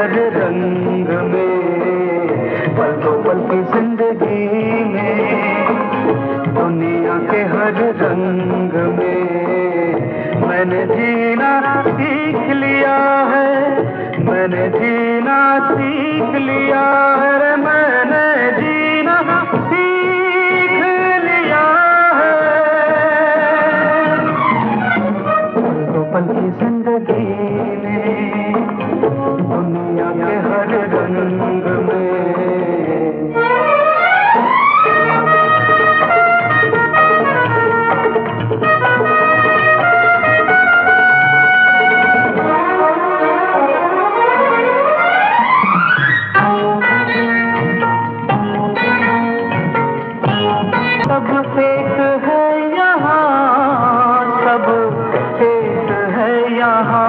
हर रंग में, पल दो पल की जिंदगी में, दुनिया के हर रंग में मैंने जीना सीख लिया है, मैंने जीना सीख लिया है, मैंने जीना सीख लिया है। पल दो पल की जिंदगी में, दुनिया के हर रंग में। सब एक है यहाँ, सब एक है यहाँ,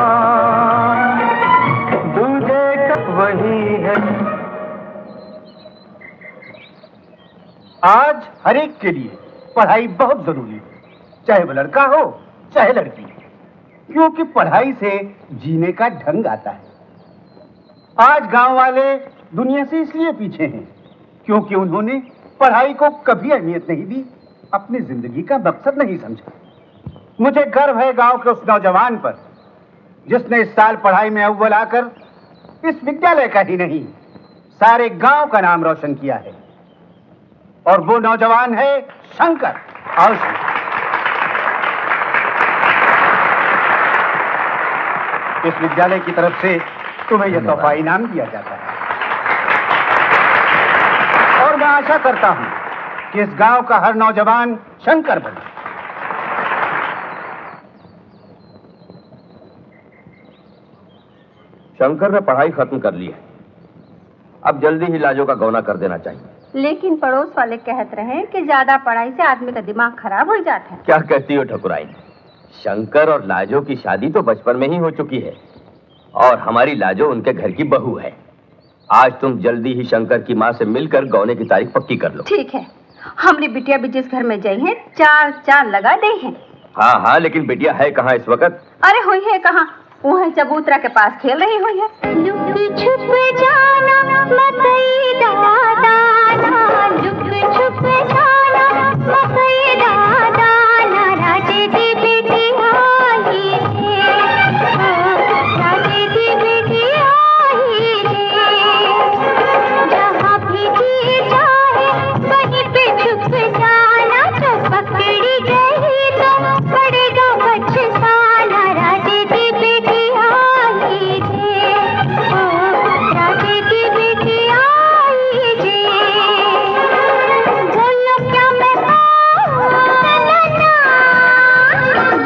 दूजे का वही है। आज हर एक के लिए पढ़ाई बहुत जरूरी है, चाहे वो लड़का हो चाहे लड़की, क्योंकि पढ़ाई से जीने का ढंग आता है। आज गांव वाले दुनिया से इसलिए पीछे हैं क्योंकि उन्होंने पढ़ाई को कभी अहमियत नहीं दी, अपनी जिंदगी का मकसद नहीं समझा। मुझे गर्व है गांव के उस नौजवान पर जिसने इस साल पढ़ाई में अव्वल आकर इस विद्यालय का ही नहीं सारे गांव का नाम रोशन किया है, और वो नौजवान है शंकर। आओ शंकर। इस विद्यालय की तरफ से तुम्हें यह तोहफा इनाम दिया जाता है, और मैं आशा करता हूं कि इस गांव का हर नौजवान शंकर बने। शंकर ने पढ़ाई खत्म कर ली है, अब जल्दी ही लाजो का गौना कर देना चाहिए। लेकिन पड़ोस वाले कहते रहे कि ज्यादा पढ़ाई से आदमी का दिमाग खराब हो जाता है। क्या कहती हो ठकुराइन? शंकर और लाजो की शादी तो बचपन में ही हो चुकी है, और हमारी लाजो उनके घर की बहू है। आज तुम जल्दी ही शंकर की माँ से मिलकर गौने की तारीख पक्की कर लो। ठीक है, हमारी बिटिया भी जिस घर में गई है चार चांद लगा दे हैं। हाँ हाँ, लेकिन बिटिया है कहाँ इस वक्त? अरे हुई है कहाँ, वो है चबूतरा के पास खेल रही हुई है। लुक छुप जाना मकई दादा, लुक छुप जाना मकई दादा, राजे दी बेटी आई है, राजे दी बेटी आई है, जहाँ भी जी जाए वहीं पे छुप जाना, तो पकड़ी गई तो पड़ेगा बचसाना, राजे दी बेटी आई है, राजे दी बेटी आई है। बोलो क्या मैं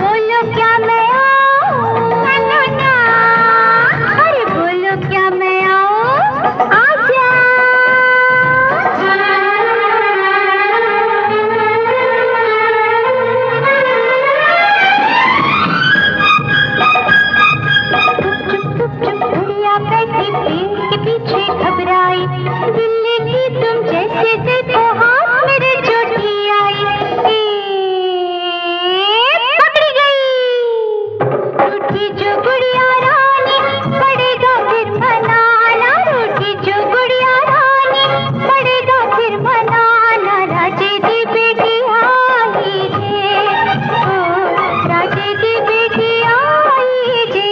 बोलो क्या मैं अरे बोलो क्या मैं आजा। गुड़िया बैठी पेड़ के पीछे घबराई, दिल्ली की तुम जैसे देखो हाथ मेरे चोटी आई, पकड़ी गई। रूठी जो गुड़िया रानी पड़ेगा फिर मनाना, रूठी जो गुड़िया रानी पड़ेगा फिर मनाना, राजे दी बेटी आई है, राजे दी बेटी आई है।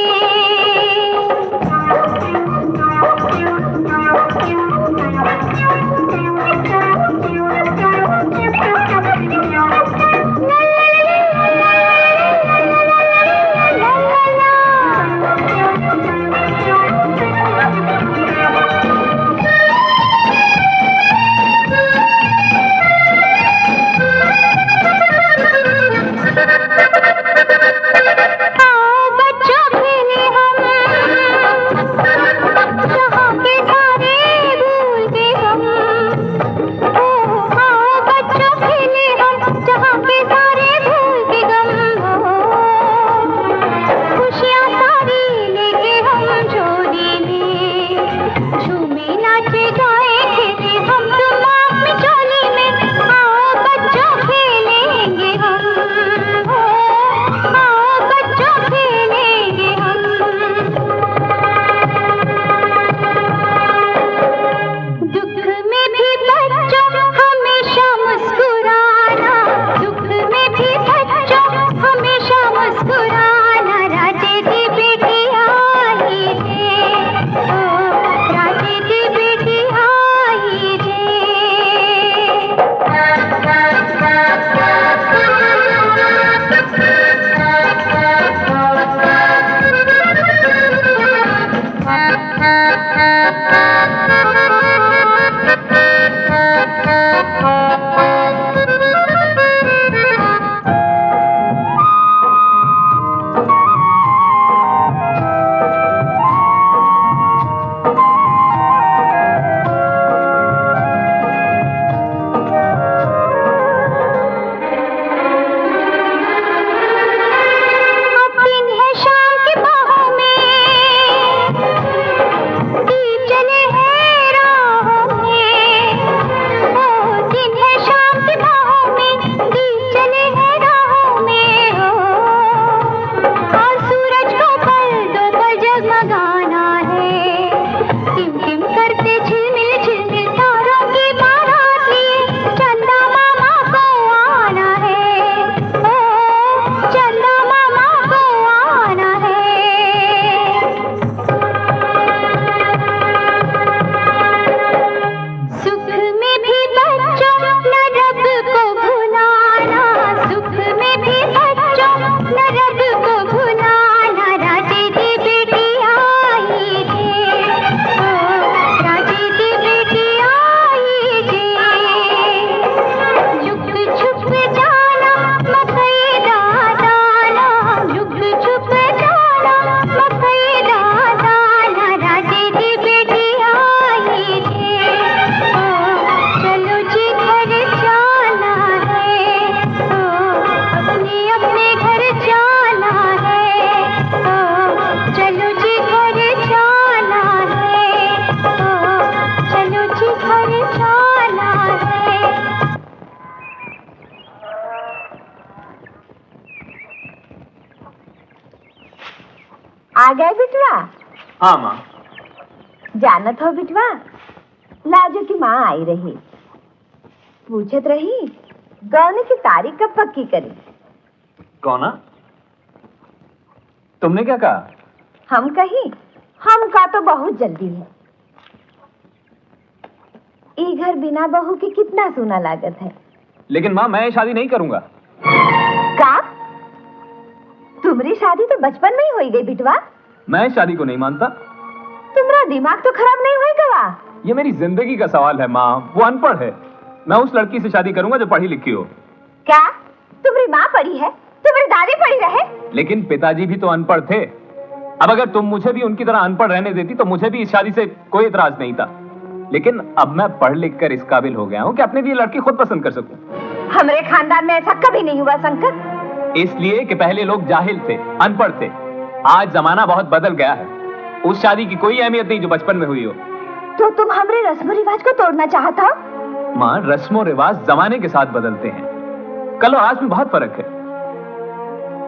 आ गए बिटवा? हाँ माँ। जानत हो बिटवा, लाजो की माँ आई रही, पूछत रही गौने की तारीख कब पक्की करी। कौना? तुमने क्या कहा? हम कही हम का तो बहुत जल्दी है। ये घर बिना बहू के कितना सोना लागत है। लेकिन माँ मैं शादी नहीं करूंगा। का? तुम्हारी शादी तो बचपन में ही हो गई बिटवा। मैं शादी को नहीं मानता। तुम्हारा दिमाग तो खराब नहीं होएगा? ये मेरी जिंदगी का सवाल है माँ, वो अनपढ़ है। मैं उस लड़की से शादी करूंगा जो पढ़ी लिखी हो। क्या तुम्हारी माँ पढ़ी है? तुम्हारी दादी पढ़ी रहे? लेकिन पिताजी भी तो अनपढ़ थे। अब अगर तुम मुझे भी उनकी तरह अनपढ़ रहने देती तो मुझे भी इस शादी से कोई इतराज नहीं था। लेकिन अब मैं पढ़ लिख कर इस काबिल हो गया हूँ कि अपने लिए लड़की खुद पसंद कर सकूं। हमारे खानदान में ऐसा कभी नहीं हुआ शंकर। इसलिए कि पहले लोग जाहिल थे, अनपढ़ थे। आज जमाना बहुत बदल गया है। उस शादी की कोई अहमियत नहीं जो बचपन में हुई हो। तो तुम हमारे रस्म रिवाज को तोड़ना चाहता हो? माँ, रस्मों रिवाज जमाने के साथ बदलते हैं। कल और आज में बहुत फर्क है।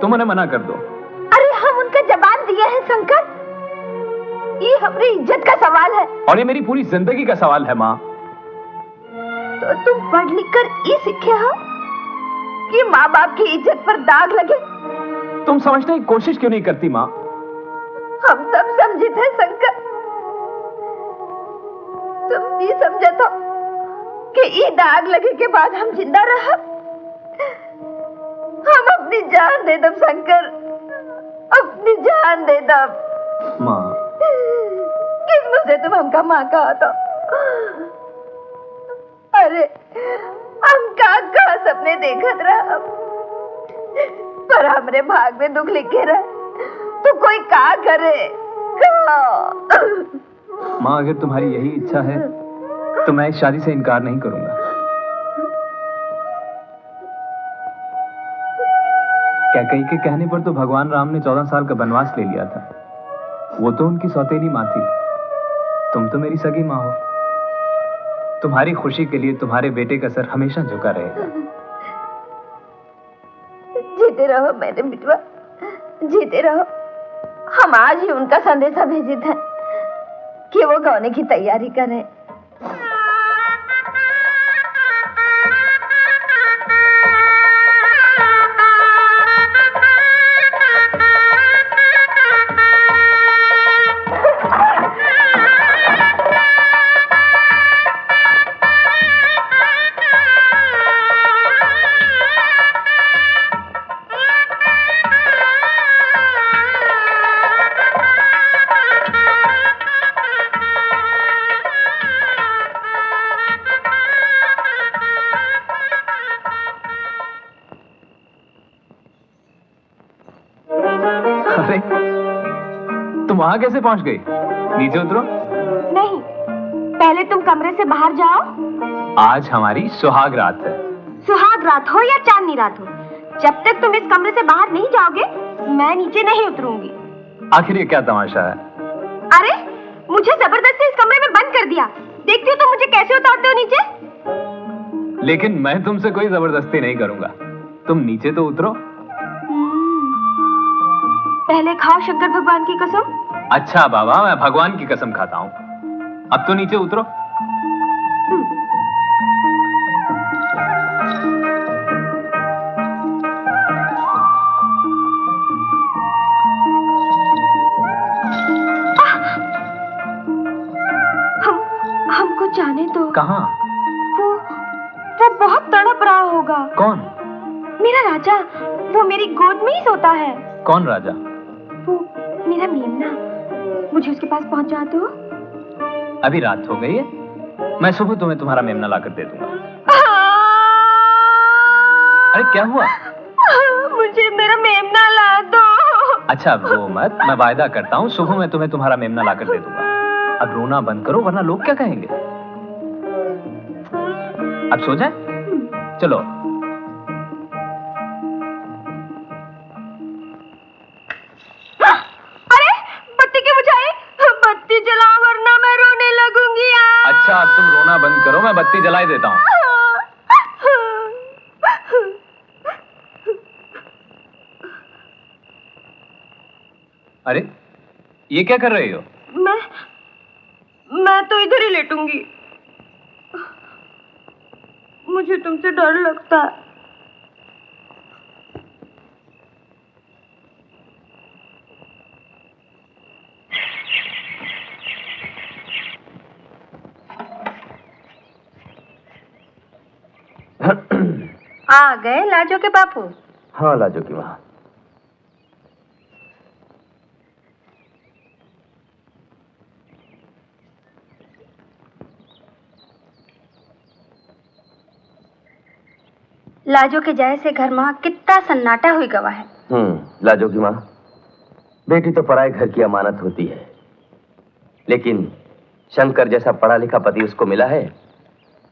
तुम उन्हें मना कर दो। अरे हम उनका जवाब दिए हैं शंकर। ये हमारी इज्जत का सवाल है। और ये मेरी पूरी जिंदगी का सवाल है माँ। तो तुम पढ़ लिख कर ये सीखे हो कि माँ बाप की इज्जत पर दाग लगे? तुम समझने की कोशिश क्यों नहीं करती माँ? हम सब समझे थे शंकर। तुम नहीं समझे तो कि ये दाग लगे के बाद हम जिंदा रहा। हम अपनी जान दे दम शंकर, अपनी जान दे दम। माँ, किस मुझे से तुम हमका माँ कहा था? अरे हम का सपने देखत रहा, पर हमरे भाग में दुख लिखे रहे तो कोई का करे? माँ अगर तुम्हारी यही इच्छा है तो मैं इस शादी से इनकार नहीं करूंगा। कैकेयी के कहने पर तो भगवान राम ने 14 साल का वनवास ले लिया था। वो तो उनकी सौतेली माँ थी। तुम तो मेरी सगी माँ हो। तुम्हारी खुशी के लिए तुम्हारे बेटे का सर हमेशा झुका रहेगा। जीते रहो मेरे बिटवा, जीते रहो। हम आज ही उनका संदेशा भेजे थे कि वो गौने की तैयारी करें। वहां कैसे पहुंच गई? नीचे उतरो। नहीं, पहले तुम कमरे से बाहर जाओ। आज हमारी सुहाग रात है। सुहाग रात हो या चांदनी रात हो, जब तक तुम इस कमरे से बाहर नहीं जाओगे मैं नीचे नहीं उतरूंगी। आखिर ये क्या तमाशा है? अरे मुझे जबरदस्ती इस कमरे में बंद कर दिया। देखती हो तुम मुझे कैसे उतारते हो नीचे। लेकिन मैं तुमसे कोई जबरदस्ती नहीं करूंगा, तुम नीचे तो उतरो। पहले खाओ शंकर भगवान की कसम। अच्छा बाबा, मैं भगवान की कसम खाता हूं। अब तो नीचे उतरो। हमको जाने दो। कहाँ? वो बहुत तड़प रहा होगा। कौन? मेरा राजा, वो मेरी गोद में ही सोता है। कौन राजा? वो मेरा मेमना। मुझे उसके पास पहुंचा दो। अभी रात हो गई है, मैं सुबह तुम्हें तुम्हारा मेमना लाकर दे दूंगा। अरे क्या हुआ? मुझे मेरा मेमना ला दो। अच्छा वो मत, मैं वायदा करता हूँ सुबह मैं तुम्हें तुम्हारा मेमना लाकर दे दूंगा। अब रोना बंद करो वरना लोग क्या कहेंगे। अब सो जाए? चलो। अरे बत्ती क्यों बुझाई? बत्ती जलाओ वरना मैं रोने लगूंगी। अच्छा अब तुम रोना बंद करो, मैं बत्ती जला ही देता हूँ। अरे ये क्या कर रही हो? मैं तो इधर ही लेटूंगी। मुझे तुमसे डर लगता है। आ गए लाजो के बापू? हाँ लाजो की माँ। लाजो के जाए से घर में कितना सन्नाटा हुई गवा है। लाजो की माँ, बेटी तो पराए घर की अमानत होती है, लेकिन शंकर जैसा पढ़ा लिखा पति उसको मिला है,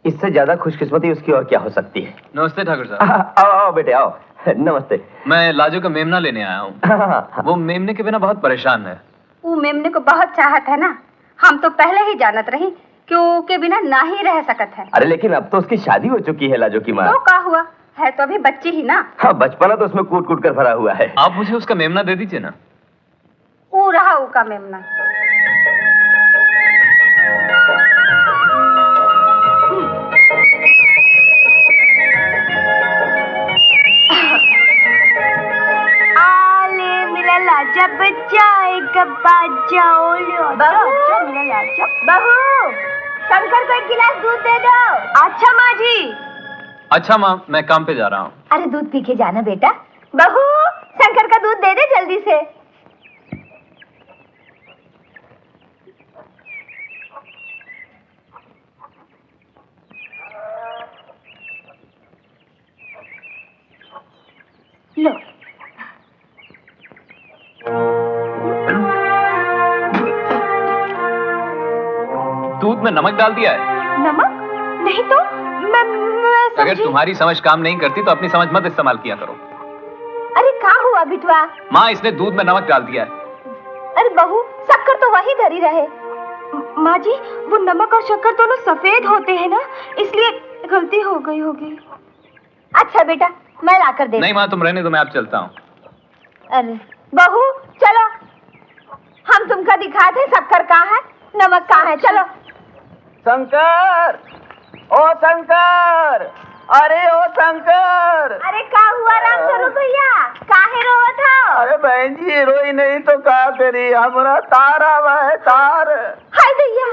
इससे ज्यादा खुशकिस्मती उसकी और क्या हो सकती है। नमस्ते ठाकुर साहब। आओ आओ बेटे आओ। नमस्ते। मैं लाजो का मेमना लेने आया हूँ। वो मेमने के बिना बहुत परेशान है। वो मेमने को बहुत चाहत है ना, हम तो पहले ही जानत रही कि वो के बिना ना ही रह सकत है। अरे लेकिन अब तो उसकी शादी हो चुकी है लाजो की माँ। तो क्या हुआ, है तो अभी बच्ची ही ना। हाँ बचपना तो उसमें कूट कूट कर भरा हुआ है। आप मुझे उसका मेमना दे दीजिए ना। वो रहा वो का मेमना। आले मिला लाजा बजाएगा बाजाओ बहू, शंकर को एक गिलास दूध दे दो। अच्छा माँ जी। अच्छा माँ, मैं काम पे जा रहा हूँ। अरे दूध पी के जाना बेटा। बहू शंकर का दूध दे दे जल्दी से। लो। दूध में नमक डाल दिया है। नमक? नहीं तो मैं अगर तुम्हारी समझ काम नहीं करती तो अपनी समझ मत इस्तेमाल किया करो। अरे क्या हुआ बिटवा? माँ इसने दूध में नमक डाल दिया है। अरे बहू शक्कर तो वही धरी रहे। माँ जी वो नमक और शक्कर दोनों सफेद होते हैं ना, इसलिए गलती हो गई होगी। अच्छा बेटा मैं ला कर दे। नहीं माँ तुम रहने दो, मैं आप चलता हूँ। अरे बहू चलो, हम तुमका दिखाते शक्कर कहाँ है नमक कहाँ है। चलो। शंकर, ओ शंकर, अरे ओ शंकर। अरे क्या हुआ रामस्वरूप भैया, काहे रोवत हो? अरे बहन जी रोई नहीं तो क्या करी, हमारा तार आवा है तार। हाय भैया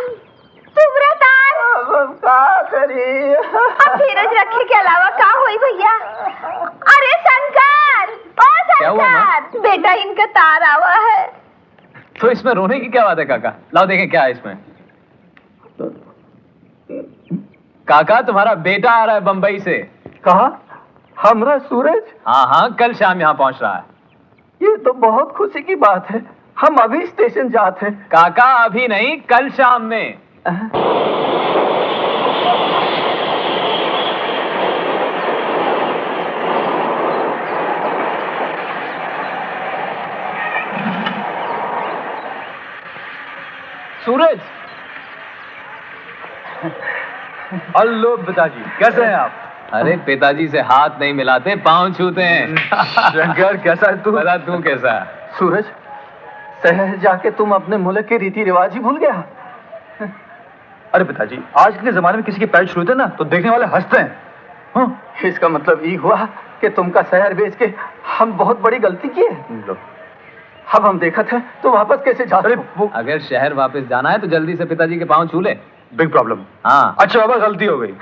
तुम्हारा तार। अब क्या करी। अब धीरज रखे के अलावा क्या हुई भैया? अरे शंकर, ओ क्या हुआ, माँ? शंकर बेटा इनका तार आवा है। तो इसमें रोने की क्या बात है काका? लाओ देखें क्या है इसमें। काका तुम्हारा बेटा आ रहा है बंबई से। कहा? हमरा सूरज? हाँ हाँ कल शाम यहाँ पहुँच रहा है। ये तो बहुत खुशी की बात है। हम अभी स्टेशन जाते हैं। काका अभी नहीं, कल शाम में। सूरज। हेलो पिताजी, कैसे हैं आप? अरे पिताजी से हाथ नहीं मिलाते, पांव छूते हैं। शंकर कैसा है तू? बता तू कैसा है? सूरज, शहर जाके तुम अपने मुल्क के रीति रिवाज ही भूल गया? अरे पिताजी, आज के जमाने में किसी के पैर छूते ना तो देखने वाले हंसते हैं। हाँ? इसका मतलब ये हुआ कि तुमका शहर बेच के हम बहुत बड़ी गलती की है। अब हम देखा था तो वापस कैसे जा रहे? अगर शहर वापस जाना है तो जल्दी से पिताजी के पांव छू ले। Big problem. हाँ। अच्छा बाबा, गलती हो गई।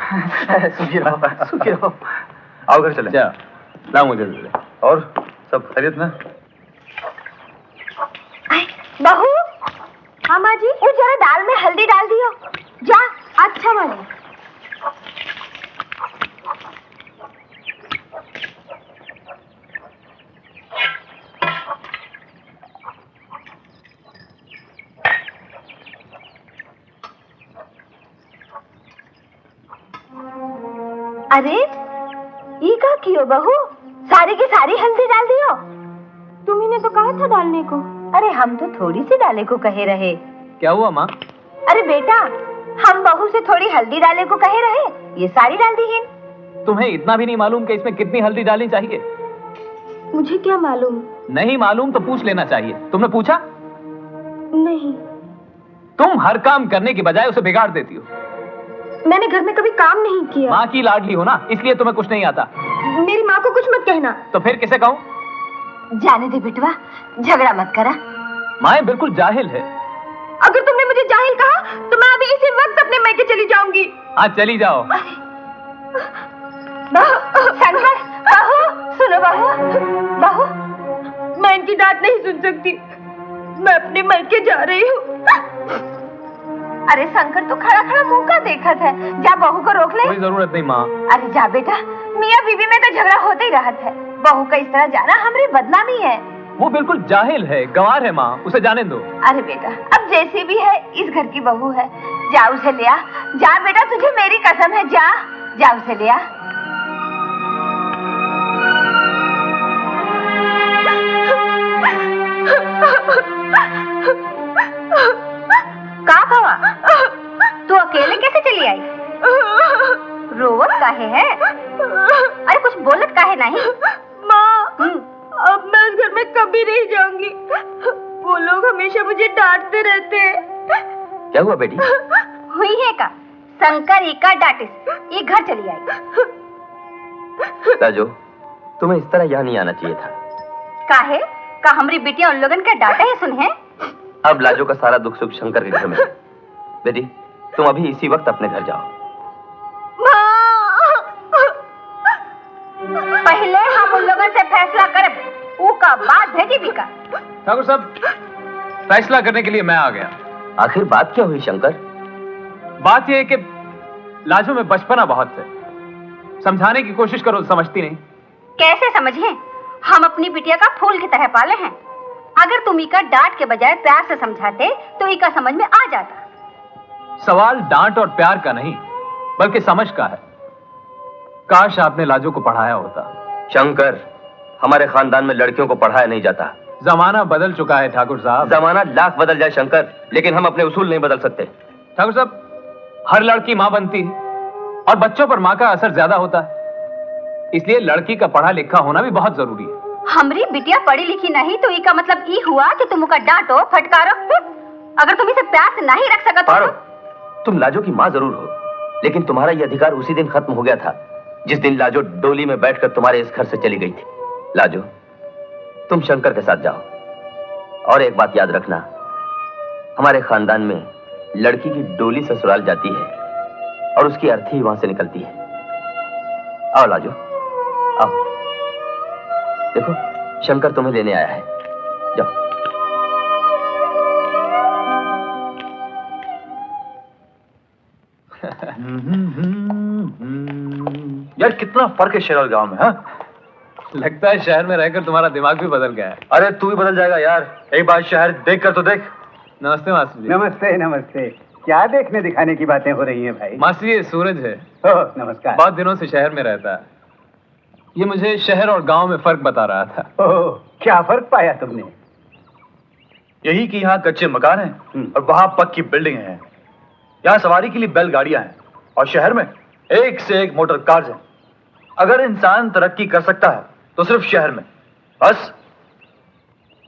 सुखी रहो, सुखी रहो। आओ घर चले। ला मुझे दे दे। और सब खैरियत ना? बहू। हाँ माँ जी। वो जरा दाल में हल्दी डाल दियो। जा। अच्छा माँ जी। अरे ये क्या कियो बहू? सारी की सारी हल्दी डाल दियो। तुम्ही ने तो कहा था डालने को। अरे हम तो थोड़ी सी डाले को कहे रहे। क्या हुआ माँ? अरे बेटा, हम बहू से थोड़ी हल्दी डाले को कहे रहे, ये सारी डाल दी है। तुम्हें इतना भी नहीं मालूम कि इसमें कितनी हल्दी डालनी चाहिए? मुझे क्या मालूम? नहीं मालूम तो पूछ लेना चाहिए। तुमने पूछा? नहीं। तुम हर काम करने की बजाय उसे बिगाड़ देती हो। मैंने घर में कभी काम नहीं किया। माँ की लाडली हो ना, इसलिए तुम्हें कुछ नहीं आता। मेरी माँ को कुछ मत कहना। तो फिर किसे कहूँ? जाने दे बेटवा, झगड़ा मत करा। माँ बिल्कुल जाहिल है। अगर तुमने मुझे जाहिल कहा तो मैं अभी इसी वक्त अपने मायके चली जाऊंगी। हाँ चली जाओ। शंकर, बहू, सुनो बहू। बहू, मैं इनकी डांट नहीं सुन सकती। मैं अपने मायके जा रही हूँ। अरे शंकर, तो खड़ा खड़ा मुंह का देखत है। जा बहू को रोक ले। कोई जरूरत नहीं माँ। अरे जा बेटा, मियाँ बीवी में तो झगड़ा होते ही रहत है। बहू का इस तरह जाना हमारी बदनामी है। वो बिल्कुल जाहिल है, गंवार है माँ, उसे जाने दो। अरे बेटा, अब जैसी भी है इस घर की बहू है। जा उसे ले आ। जा बेटा, तुझे मेरी कसम है, जा जा उसे ले आ। का भवा, तू अकेले कैसे चली आई? रोवत काहे है? अरे कुछ बोलत काहे नहीं? माँ, अब मैं इस घर में कभी नहीं जाऊंगी। वो लोग हमेशा मुझे डांटते रहते हैं। क्या हुआ बेटी? हुई है का शंकर का डांटिस, ये घर चली आई। राजू, तुम्हें इस तरह यहाँ नहीं आना चाहिए था। काहे? का हमारी बेटियां उन लोगन का डांटा है सुन है? अब लाजो का सारा दुख सुख शंकर के घर में है। बेटी, तुम अभी इसी वक्त अपने घर जाओ। पहले हम उन लोगों से फैसला करें, का बाद भेजी भी का। ठाकुर साहब, फैसला करने के लिए मैं आ गया। आखिर बात क्या हुई शंकर? बात यह है कि लाजो में बचपना बहुत है। समझाने की कोशिश करो तो समझती नहीं। कैसे समझें? हम अपनी बिटिया का फूल की तरह पाले हैं। अगर तुम इका डांट के बजाय प्यार से समझाते तो इका समझ में आ जाता। सवाल डांट और प्यार का नहीं, बल्कि समझ का है। काश आपने लाजो को पढ़ाया होता। शंकर, हमारे खानदान में लड़कियों को पढ़ाया नहीं जाता। जमाना बदल चुका है ठाकुर साहब। जमाना लाख बदल जाए शंकर, लेकिन हम अपने उसूल नहीं बदल सकते। ठाकुर साहब, हर लड़की मां बनती है और बच्चों पर मां का असर ज्यादा होता है। इसलिए लड़की का पढ़ा लिखा होना भी बहुत जरूरी है। हमारी बिटिया पढ़ी लिखी नहीं तो इसका मतलब ये हुआ कि तुम उसका डांटो फटकारो। अगर तुम इसे प्यार से नहीं रख सका तो तुम लाजो की मां जरूर हो, लेकिन तुम्हारा यह अधिकार उसी दिन खत्म हो गया था जिस दिन लाजो डोली में बैठकर तुम्हारे इस घर से चली गई थी। लाजो, तुम शंकर के साथ जाओ। और एक बात याद रखना, हमारे खानदान में लड़की की डोली ससुराल जाती है और उसकी अर्थी वहां से निकलती है। आओ लाजो, आओ। देखो, शंकर तुम्हें लेने आया है। जाओ। यार कितना फर्क है शहर और गांव में। हाँ, लगता है शहर में रहकर तुम्हारा दिमाग भी बदल गया है। अरे तू भी बदल जाएगा यार, एक बार शहर देख कर तो देख। नमस्ते मास्टर जी। नमस्ते नमस्ते। क्या देखने दिखाने की बातें हो रही हैं भाई? मास्टर जी, ये सूरज है। ओह नमस्कार। बहुत दिनों से शहर में रहता है। ये मुझे शहर और गांव में फर्क बता रहा था। ओह, क्या फर्क पाया तुमने? यही कि यहाँ कच्चे मकान हैं और वहां पक्की बिल्डिंग हैं। यहाँ सवारी के लिए बैलगाड़ियां हैं और शहर में एक से एक मोटर कार्स हैं। अगर इंसान तरक्की कर सकता है तो सिर्फ शहर में, बस।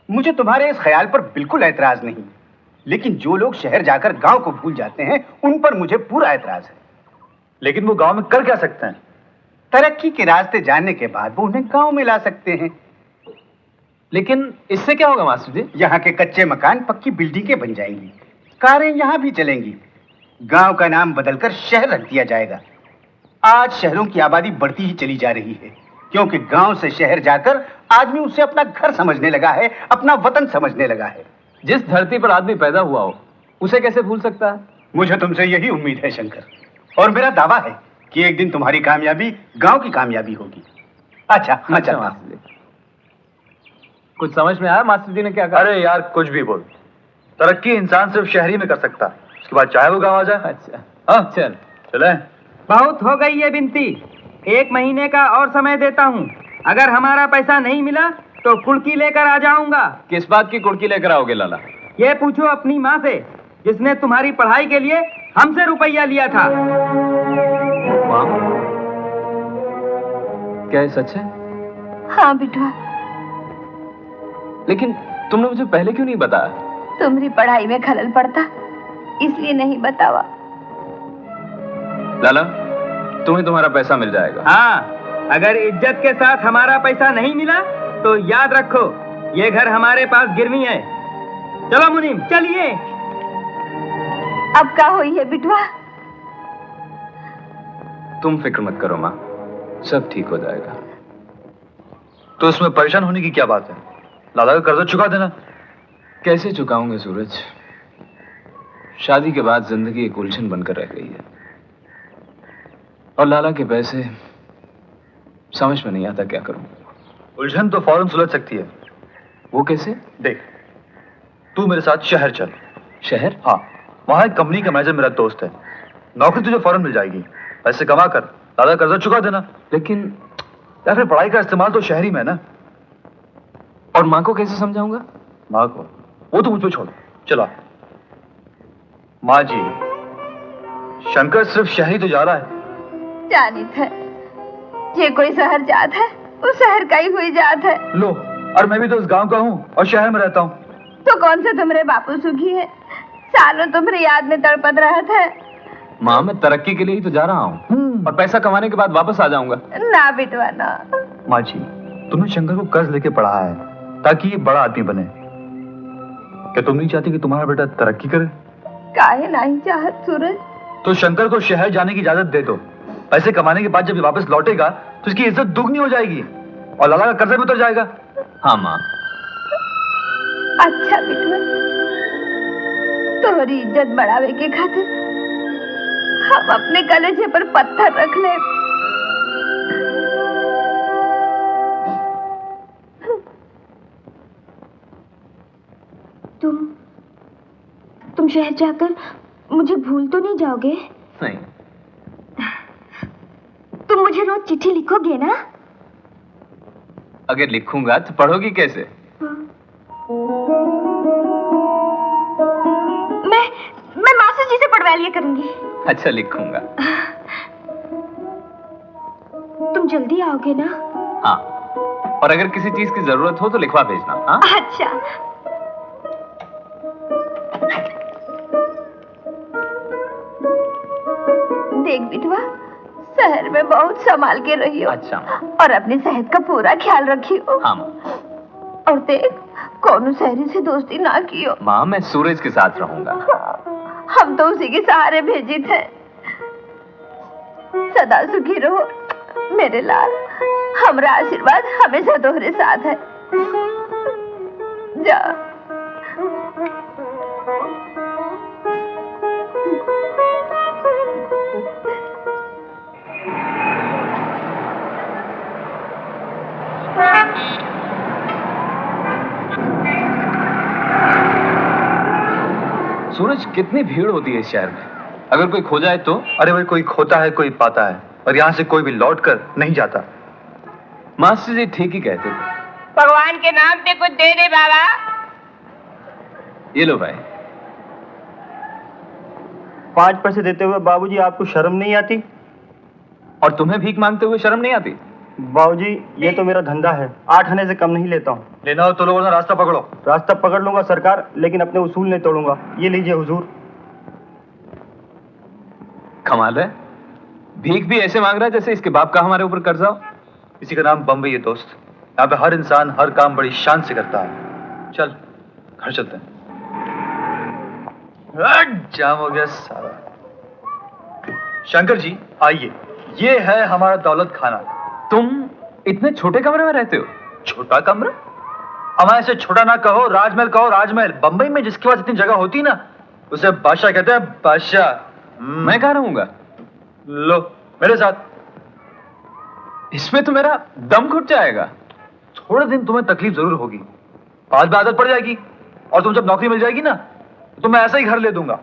मुझे तुम्हारे इस ख्याल पर बिल्कुल ऐतराज नहीं, लेकिन जो लोग शहर जाकर गांव को भूल जाते हैं उन पर मुझे पूरा ऐतराज है। लेकिन वो गांव में कर क्या सकते हैं? तरक्की के रास्ते जानने के बाद वो उन्हें गांव में ला सकते हैं। लेकिन इससे क्या होगा मास्टर जी? यहाँ के कच्चे मकान पक्की बिल्डिंगें बन जाएंगी, कारें यहाँ भी चलेंगी, गांव का नाम बदलकर शहर रख दिया जाएगा। आज शहरों की आबादी बढ़ती ही चली जा रही है, क्योंकि गांव से शहर जाकर आदमी उसे अपना घर समझने लगा है, अपना वतन समझने लगा है। जिस धरती पर आदमी पैदा हुआ हो उसे कैसे भूल सकता है? मुझे तुमसे यही उम्मीद है शंकर, और मेरा दावा है कि एक दिन तुम्हारी कामयाबी गांव की कामयाबी होगी। अच्छा मैं चलता हूं। मास्टर जी, कुछ समझ में आया मास्टर जी ने क्या कहा? अरे यार कुछ भी बोल, तरक्की इंसान सिर्फ शहरी में कर सकता है, उसके बाद चाहे वो गाँव आ जाए। अच्छा हाँ चल। चले। बहुत हो गई ये बिनती, 1 महीने का और समय देता हूँ। अगर हमारा पैसा नहीं मिला तो कुड़की लेकर आ जाऊंगा। किस बात की कुड़की लेकर आओगे लाला? ये पूछो अपनी माँ से, जिसने तुम्हारी पढ़ाई के लिए हमसे रुपया लिया था। माँ, क्या ये सच है? हाँ बिटवा, लेकिन तुमने मुझे पहले क्यों नहीं बताया? तुम्हारी पढ़ाई में खलल पड़ता, इसलिए नहीं बतावा। लाला, तुम्हें तुम्हारा पैसा मिल जाएगा। हाँ, अगर इज्जत के साथ हमारा पैसा नहीं मिला तो याद रखो, ये घर हमारे पास गिरवी है। चलो मुनीम, चलिए। अब क्या हुई है बिटवा? तुम फिक्र मत करो माँ, सब ठीक हो जाएगा। तो इसमें परेशान होने की क्या बात है? लाला का कर्जा चुका देना। कैसे चुकाऊंगे सूरज? शादी के बाद जिंदगी एक उलझन बनकर रह गई है, और लाला के पैसे समझ में नहीं आता क्या करूं। उलझन तो फौरन सुलझ सकती है। वो कैसे? देख, तू मेरे साथ शहर चल। शहर? हाँ, वहां एक कंपनी का मैनेजर मेरा दोस्त है, नौकरी तुझे फौरन मिल जाएगी। पैसे कमा कर दादा कर्जा चुका देना। लेकिन या फिर पढ़ाई का इस्तेमाल तो शहरी में है ना। और माँ को कैसे समझाऊंगा? माँ को वो तो मुझ पे छोड़। चला। माँ जी, शंकर सिर्फ शहरी तो जा रहा है। जानित है, ये कोई शहर जात है, वो शहर का ही हुई जात है। लो, और मैं भी तो इस गांव का हूँ और शहर में रहता हूँ। तो कौन से तुम्हारे बापू सुखी है? सालों तुम्हारी याद में तड़पत रहा था। माँ, मैं तरक्की के लिए ही तो जा रहा हूँ, और पैसा कमाने के बाद वापस आ जाऊंगा। ना बिटवा ना। माँ जी, तुमने शंकर को कर्ज लेके पढ़ाया है ताकि ये बड़ा आदमी बने। क्या तुम नहीं चाहती कि तुम्हारा बेटा तरक्की करे? काहे नहीं चाहत सूरज? तो शंकर को शहर जाने की इजाजत दे दो। पैसे कमाने के बाद जब ये वापस लौटेगा तो इसकी इज्जत दुगनी हो जाएगी और लाला का कर्जा भी उतर जाएगा। हाँ माँ। अच्छा बिटवा, तुम्हारी इज्जत बढ़ावे के खातिर हम अपने कलेजे पर पत्थर रख ले। तुम शहर जाकर मुझे भूल तो नहीं जाओगे? नहीं। तुम मुझे रोज चिट्ठी लिखोगे ना? अगर लिखूंगा तो पढ़ोगी कैसे? मैं मास्टर जी से पढ़वा लिया करूंगी। अच्छा, लिखूंगा। तुम जल्दी आओगे ना? हाँ, और अगर किसी चीज की जरूरत हो तो लिखवा भेजना। हाँ? अच्छा। देख बिटवा, शहर में बहुत संभाल के रही हो। अच्छा। और अपनी सेहत का पूरा ख्याल रखी हो। हाँ। और देख, कौन शहरी से दोस्ती ना की हो। माँ, मैं सूरज के साथ रहूंगा। हम तो उसी के सहारे भेजे थे। सदा सुखी रहो मेरे लाल, हमारा आशीर्वाद हमेशा तोहरे साथ है। जा। सूरज, कितनी भीड़ होती है इस शहर में। अगर कोई खो जाए तो? अरे भाई, कोई खोता है कोई पाता है, और यहाँ से कोई भी लौट कर नहीं जाता। मास्टर जी ठीक ही कहते थे। भगवान के नाम पे कुछ दे दे बाबा। ये लो भाई। 5 पैसे देते हुए बाबूजी आपको शर्म नहीं आती? और तुम्हें भीख मांगते हुए शर्म नहीं आती? बाबूजी ये तो मेरा धंधा है, 8 आने से कम नहीं लेता हूँ। लेना हो तो लो, वरना रास्ता पकड़ो। रास्ता पकड़ लूंगा सरकार, लेकिन अपने उसूल नहीं तोड़ूंगा। ये लीजिए हुजूर। कमाल है, भीख भी ऐसे मांग रहा है जैसे इसके बाप का हमारे ऊपर कर्जा हो। इसी का नाम बम्बई है दोस्त। यहाँ पे हर इंसान हर काम बड़ी शान से करता है। चल घर चलते हैं। जाम हो गया सारा। शंकर जी आइए, ये है हमारा दौलत खाना। तुम इतने छोटे कमरे में रहते हो? छोटा कमरा? हमारे से छोटा ना कहो, राजमहल कहो राजमहल। बंबई में जिसके पास इतनी जगह होती ना, उसे बादशाह कहते हैं, बादशाह। मैं कहाँ रहूंगा? लो मेरे साथ। इसमें तो मेरा दम घुट जाएगा। थोड़े दिन तुम्हें तकलीफ जरूर होगी, बाद में आदत पड़ जाएगी, और तुम जब नौकरी मिल जाएगी ना, तो मैं ऐसा ही घर ले दूंगा।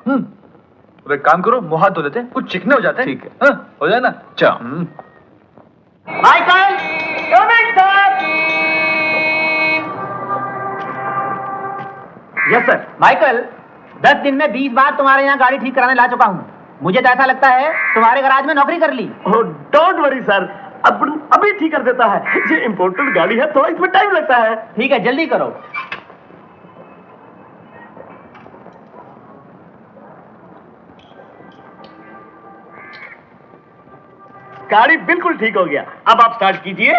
तो एक काम करो, मुंह हाथ धो लेते हैं, कुछ चिकने हो जाते हैं। ठीक है, हो जाए ना। चलो। Michael, yes sir. माइकल, 10 दिन में 20 बार तुम्हारे यहाँ गाड़ी ठीक कराने ला चुका हूँ। मुझे तो ऐसा लगता है तुम्हारे गराज में नौकरी कर ली। ओह डोंट वरी सर, अभी ठीक कर देता है। ये इम्पोर्टेंट गाड़ी है, थोड़ा इसमें टाइम लगता है। ठीक है, जल्दी करो। गाड़ी बिल्कुल ठीक हो गया, अब आप स्टार्ट कीजिए।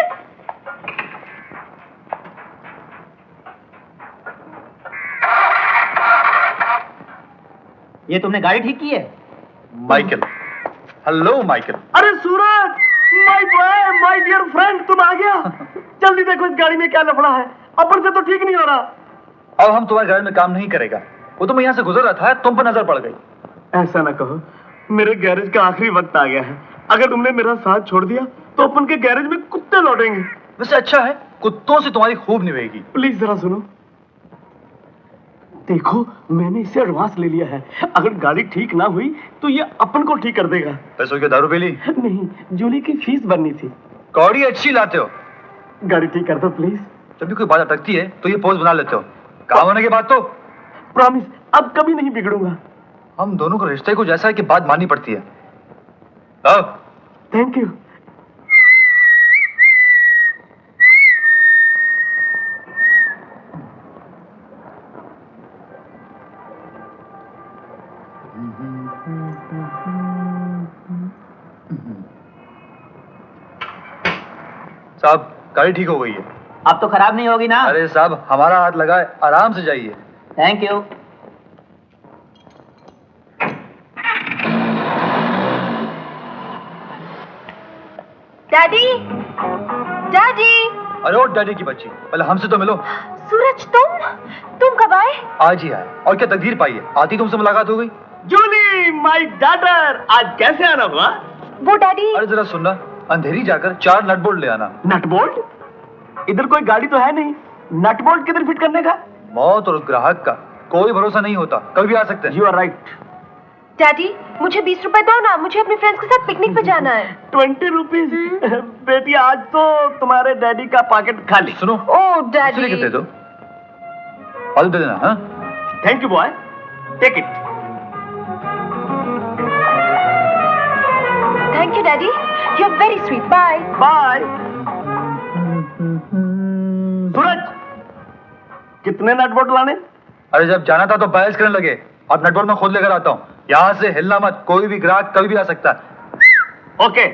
ये तुमने गाड़ी ठीक की है? Michael, hello Michael. अरे Suraj, my boy, my dear friend, तुम आ गया। जल्दी देखो इस गाड़ी में क्या लफड़ा है, अपन से तो ठीक नहीं हो रहा। अब हम तुम्हारे गैरेज में काम नहीं करेगा। वो तो मैं यहाँ से गुजर रहा था, तुम पर नजर पड़ गई। ऐसा ना कहो, मेरे गैरेज का आखिरी वक्त आ गया है। अगर तुमने मेरा साथ छोड़ दिया तो अपन के गैरेज में कुत्ते लौटेंगे। वैसे अच्छा है, कुत्तों से तुम्हारी खूब निभेगी। प्लीज जरा सुनो। देखो मैंने इससे एडवांस ले लिया है, अगर गाड़ी ठीक ना हुई तो ये अपन को ठीक कर देगा। पैसों की दारू पी ली? नहीं, जूली की फीस भरनी थी। कौड़ी अच्छी लाते हो। गाड़ी ठीक कर दो प्लीज। जब भी कोई बात अटकती है तो ये पोज बना लेते हो। काम होने के बाद तो प्रॉमिस, अब कभी नहीं बिगड़ूंगा। हम दोनों को रिश्ते को जैसा है कि बात माननी पड़ती है। Thank you. साहब गाड़ी ठीक हो गई है। अब तो खराब नहीं होगी ना? अरे साहब हमारा हाथ लगा है, आराम से जाइए। Thank you. Daddy, daddy. अरे ओ डैडी की बच्ची, पहले हमसे तो मिलो। सूरज, तुम कब आए? आज ही आए, और क्या तकदीर पाई है, आती तुमसे मुलाकात हो गई। जूली माय डॉटर, आज कैसे आना हुआ? वो डैडी। अरे जरा सुनना, अंधेरी जाकर 4 नट बोल्ट ले आना। Nut bolt? इधर कोई गाड़ी तो है नहीं, नट बोल्ट किधर फिट करने का? मौत और ग्राहक का कोई भरोसा नहीं होता, कभी भी आ सकते हैं। You are right. डैडी, मुझे 20 रुपए दो ना, मुझे अपने फ्रेंड्स के साथ पिकनिक पे जाना है। 20 रुपीज? बेटी आज तो तुम्हारे डैडी का पॉकेट खाली। सुनो, ओह डैडी। दे दो, और दे देना। हाँ, thank you boy, take it. Thank you daddy, you are very sweet. Bye bye. Suraj, कितने नट बोल्ट लाने? अरे जब जाना था तो बहस करने लगे, अब नट बोल्ट मैं खुद लेकर आता हूँ। यहाँ से हिलना मत, कोई भी ग्राहक कभी भी आ सकता है। ओके।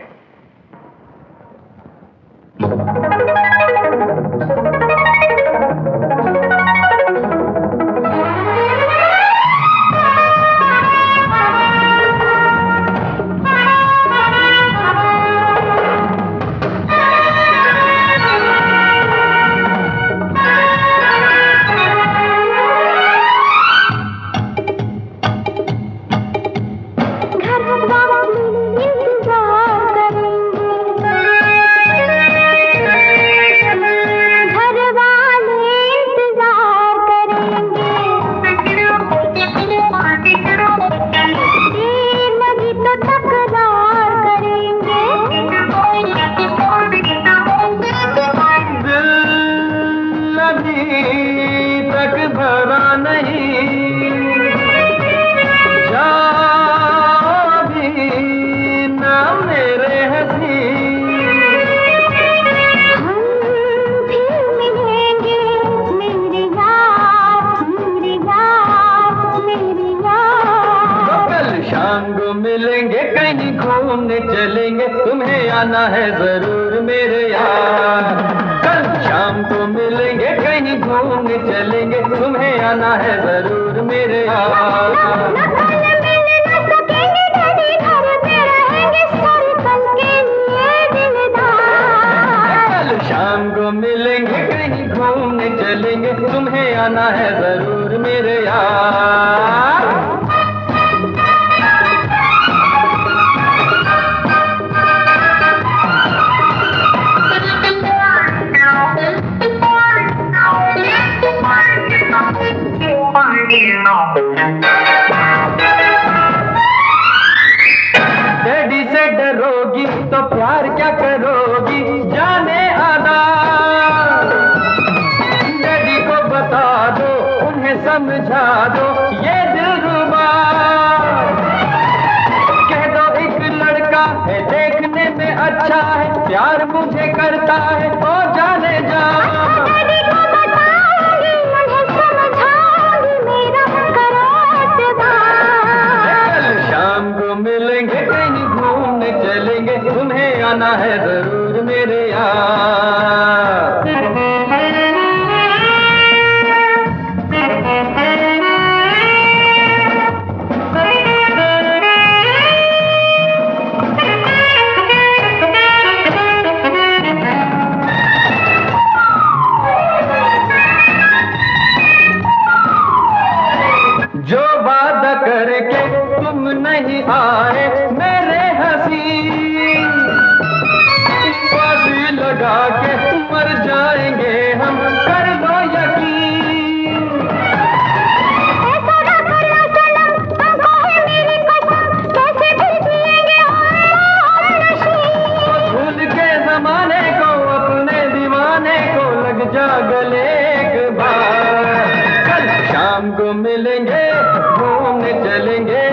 इंतजार शाम को मिलेंगे कहीं घूमने चलेंगे, तुम्हें आना है जरूर मेरे यार। कल शाम को मिलेंगे कहीं घूमने चलेंगे, तुम्हें आना है जरूर मेरे यार। कल शाम को मिलेंगे कहीं घूमने चलेंगे, तुम्हें आना है जरूर मेरे यार। डैडी से डरोगी तो प्यार क्या करोगी, जाने आना। डैडी को बता दो, उन्हें समझा दो, ये दिलरुबा। कह दो एक लड़का है देखने में अच्छा है, प्यार मुझे करता है, ओ जाने जा। शाम को मिलेंगे कहीं घूमने चलेंगे, तुम्हें आना है जरूर मेरे यार। जो वादा करके तुम नहीं आए मेरे हंसी, फांसी लगा के मर जाएंगे हम, कर लो यकीन। भूल के जमाने को, अपने दीवाने को, लग जा गले एक बार। कल शाम को मिलेंगे घूमने चलेंगे,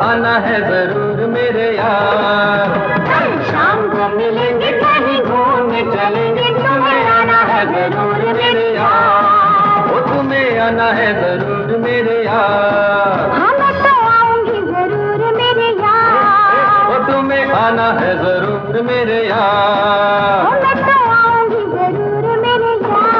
आना है जरूर मेरे यार। कल शाम को मिलेंगे कहीं घूमने चलेंगे, तुम्हें आना है जरूर मेरे यार। वो तुम्हें आना है जरूर मेरे यार। मैं तो आऊंगी जरूर मेरे यार। वो तुम्हें आना है जरूर मेरे यार। मैं तो आऊंगी जरूर मेरे यार।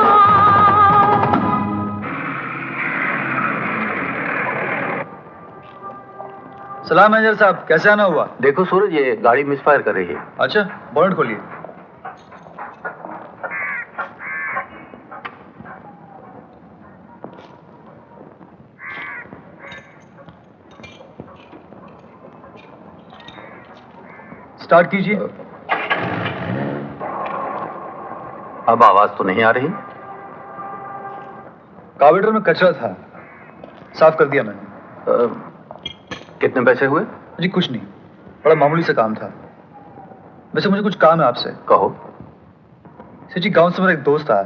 सलाम मैनेजर साहब, कैसे आना हुआ? देखो सूरज, ये गाड़ी मिसफायर कर रही है। अच्छा, बोनट खोलिए। स्टार्ट कीजिए। अब आवाज तो नहीं आ रही। कार्बोरेटर में कचरा था, साफ कर दिया मैंने। कितने पैसे हुए? जी कुछ नहीं, बड़ा मामूली सा काम था। वैसे मुझे कुछ काम है आपसे। कहो। सर जी, गांव से मेरा एक दोस्त आया,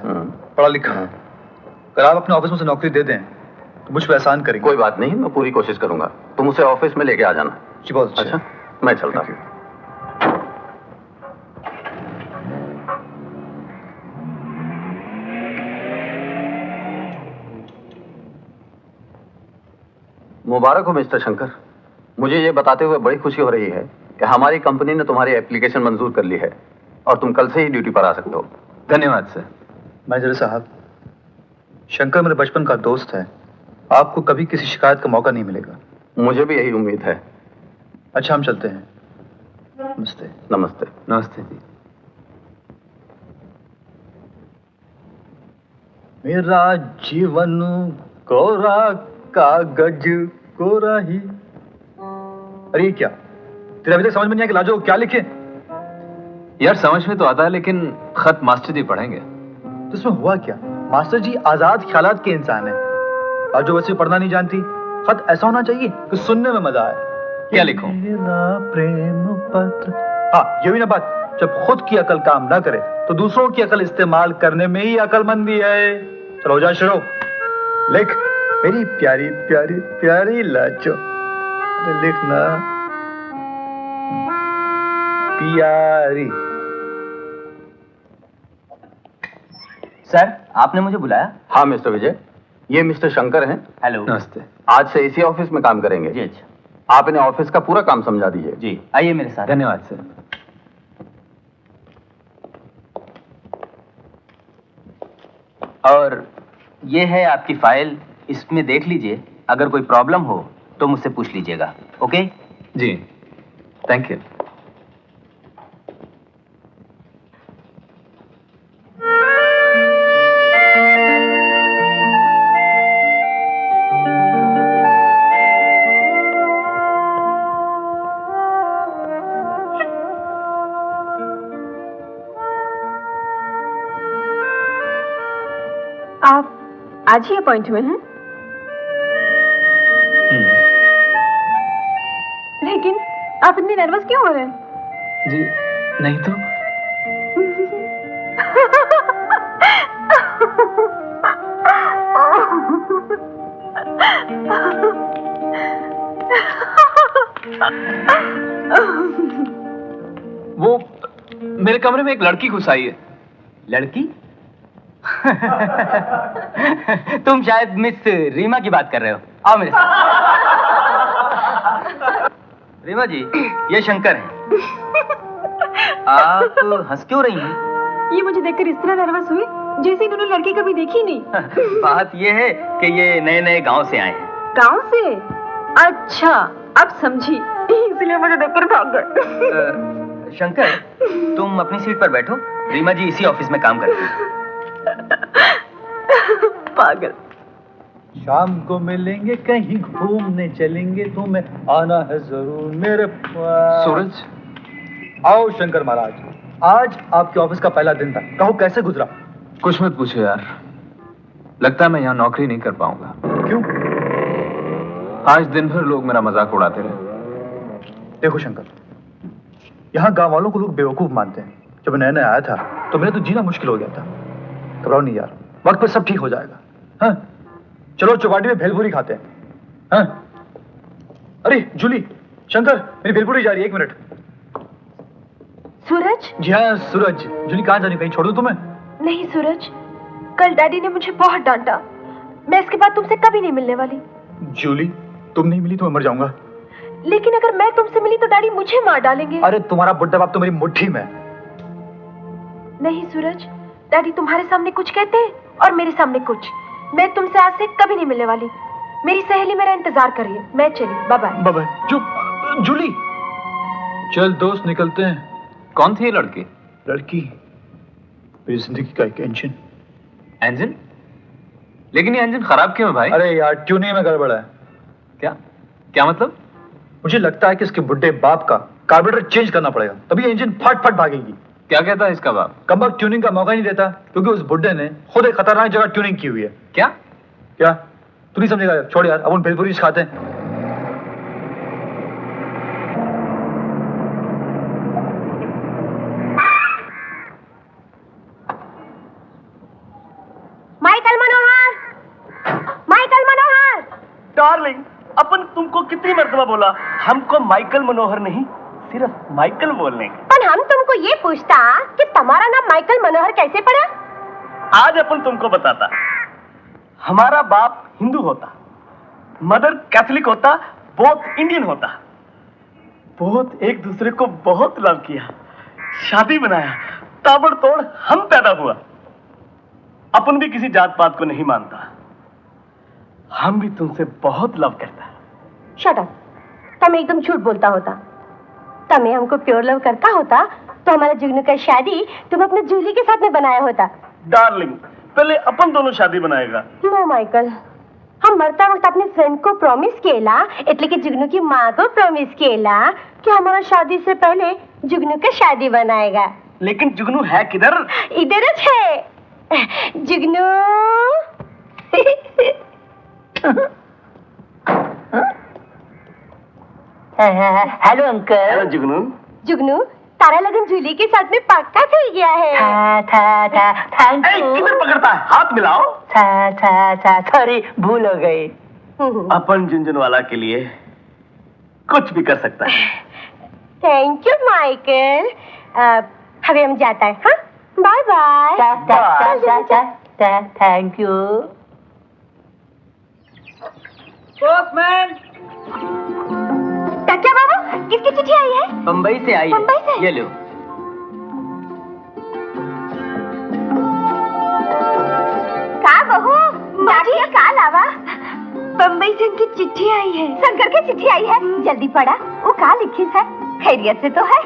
पढ़ा लिखा है। अगर आप अपने ऑफिस में से नौकरी दे दें तो मुझ पर एहसान करेंगे। कोई बात नहीं, मैं पूरी कोशिश करूंगा। तुम उसे ऑफिस में लेके आ जाना। जी बहुत अच्छा, मैं चलता हूँ। मुबारक हो मिस्टर शंकर। मुझे ये बताते हुए बड़ी खुशी हो रही है कि हमारी कंपनी ने तुम्हारी एप्लीकेशन मंजूर कर ली है और तुम कल से ही ड्यूटी पर आ सकते हो। धन्यवाद सर। मैनेजर साहब, शंकर मेरे बचपन का दोस्त है, आपको कभी किसी शिकायत का मौका नहीं मिलेगा। मुझे भी यही उम्मीद है। अच्छा, हम चलते हैं। नमस्ते। नमस्ते। नमस्ते जी। मेरा जीवन कोरा कागज कोरा ही। अरे ये क्या, तेरे अभी तक समझ में नहीं आया कि लाजो क्या लिखे? यार समझ में तो आता है, लेकिन खत मास्टर जी पढ़ेंगे। तो इसमें हुआ क्या? मास्टर जी आजाद ख्यालात के इंसान है। लाजो वैसे पढ़ना नहीं जानती। खत ऐसा होना चाहिए कि सुनने में मजा आए। क्या लिखूं? प्रेम पत्र। हाँ, ये भी ना बात, जब खुद की अकल काम ना करे तो दूसरों की अकल इस्तेमाल करने में ही अकलमंदी है। चलो हो जा शुरू। लिख, मेरी प्यारी प्यारी प्यारी लाजो। अरे लिखना प्यारी। सर, आपने मुझे बुलाया? हाँ मिस्टर विजय, ये मिस्टर शंकर हैं। हेलो। नमस्ते। आज से इसी ऑफिस में काम करेंगे। जी अच्छा। आप इन्हें ऑफिस का पूरा काम समझा दीजिए। जी, आइए मेरे साथ। धन्यवाद सर। और ये है आपकी फाइल, इसमें देख लीजिए, अगर कोई प्रॉब्लम हो तो मुझसे पूछ लीजिएगा। ओके? जी, थैंक यू। आप आज ही अपॉइंट हुए हैं? लेकिन आप इतने नर्वस क्यों हो रहे हैं? जी नहीं तो। वो मेरे कमरे में एक लड़की घुस आई है। लड़की? तुम शायद मिस रीमा की बात कर रहे हो। आओ मेरे साथ। रीमा जी, ये शंकर है। आप हंस क्यों रही हैं? ये मुझे देखकर इस तरह नर्वस हुए जैसे इन्होंने लड़की कभी देखी नहीं। बात ये है कि ये नए नए गांव से आए हैं। गांव से? अच्छा, अब समझी, इसलिए मुझे देखकर भाग गए। शंकर, तुम अपनी सीट पर बैठो। रीमा जी इसी ऑफिस में काम करती हैं। पागल। शाम को मिलेंगे, कहीं घूमने चलेंगे, तुम्हें आना है जरूर मेरे पास। सूरज, आओ शंकर महाराज, आज आपके ऑफिस का पहला दिन था, कहो कैसे गुजरा? कुछ मत पूछो यार, लगता है मैं यहाँ नौकरी नहीं कर पाऊंगा। क्यों? आज दिन भर लोग मेरा मजाक उड़ाते रहे। देखो शंकर, यहाँ गांव वालों को लोग बेवकूफ मानते हैं। जब मैं नया नया आया था तो मेरा तो जीना मुश्किल हो गया था। घबराओ नहीं यार, वक्त पर सब ठीक हो जाएगा। हाँ, चलो चौपाटी में भेलपूरी खाते हैं। हाँ? अरे जूली, शंकर, मेरी भेलपूरी जा रही है, 1 मिनट। सूरज? जी हाँ सूरज। जूली कहाँ जानी, कहीं छोड़ दूं तुम्हें? नहीं सूरज, कल डैडी ने मुझे बहुत डांटा। मैं इसके बाद तुमसे कभी नहीं मिलने वाली। जूली, तुम नहीं मिली तो मैं मर जाऊंगा। लेकिन अगर मैं तुमसे मिली तो डैडी मुझे मार डालेंगे। अरे तुम्हारा बुड्ढा बाप तो मेरी मुट्ठी में है। नहीं सूरज, डैडी तुम्हारे सामने कुछ कहते हैं और मेरे सामने कुछ। मैं तुमसे आज से कभी नहीं मिलने वाली। मेरी सहेली मेरा इंतजार कर रही है। मैं चली, बाय बाय। Bye bye. चुप जूली, चल दोस्त निकलते हैं। कौन थी ये लड़की? लड़की मेरी जिंदगी का एक इंजन। इंजन? लेकिन ये इंजन खराब क्यों है भाई? अरे यार, ट्यूनिंग में गड़बड़ है। क्या क्या मतलब? मुझे लगता है कि इसके बुड्ढे बाप का कार्बोरेटर चेंज करना पड़ेगा, तभी ये इंजन फट फट भागेगी। क्या कहता है इसका बाप? कमबख्त ट्यूनिंग का मौका ही नहीं देता, क्योंकि उस बुड्ढे ने खुद एक खतरनाक जगह ट्यूनिंग की हुई है। क्या? क्या तू नहीं समझेगा? छोड़ यार, अब उन भेलपूरी खाते हैं। माइकल मनोहर, माइकल मनोहर। डार्लिंग, अपन तुमको कितनी मर्तबा बोला, हमको माइकल मनोहर नहीं, सिर्फ माइकल बोलने का। पर हम तुमको ये पूछता कि तुम्हारा नाम माइकल मनोहर कैसे पड़ा? आज अपन तुमको बताता। हमारा बाप हिंदू होता, मदर कैथोलिक होता, बहुत इंडियन होता। बहुत एक दूसरे को बहुत लव किया, शादी बनाया, ताबड़तोड़ हम पैदा हुआ। अपन भी किसी जात पात को नहीं मानता। हम भी तुमसे बहुत लव करता। शट अप, तुम एकदम झूठ बोलता होता। तुम्हें हमको प्योर लव करता होता तो हमारा जुगनू का शादी तुम अपने जूली के साथ में बनाया होता। डार्लिंग, पहले अपन दोनों शादी बनाएगा। नो माइकल, हम मरता वक्त अपने फ्रेंड को प्रॉमिस किएला, એટલે કે जुगनू की माँ को प्रॉमिस किएला कि हमारा शादी से पहले जुगनू का शादी बनाएगा। लेकिन जुगनू है किधर? इधर है जुगनू। Hello uncle. हेलो जुगनू। जुगनू, तारा लगन जूली के साथ में पक्का થઈ गया है। Thank A, you. किधर पकड़ता है? हाथ मिलाओ। सॉरी, भूल हो गई। अपन झुंझुनवाला के लिए कुछ भी कर सकता है। Thank you Michael. હવે हम जाता है। हाँ, bye bye. Thank you. Postman. क्या बाबा, किसकी चिट्ठी आई है? बम्बई से आई बम्बई से? ये लो। का बहू, माटी का लावा? बम्बई से उनकी चिट्ठी आई है। शंकर की चिट्ठी आई है? जल्दी पढ़ा, वो का लिखी है? खैरियत से तो है?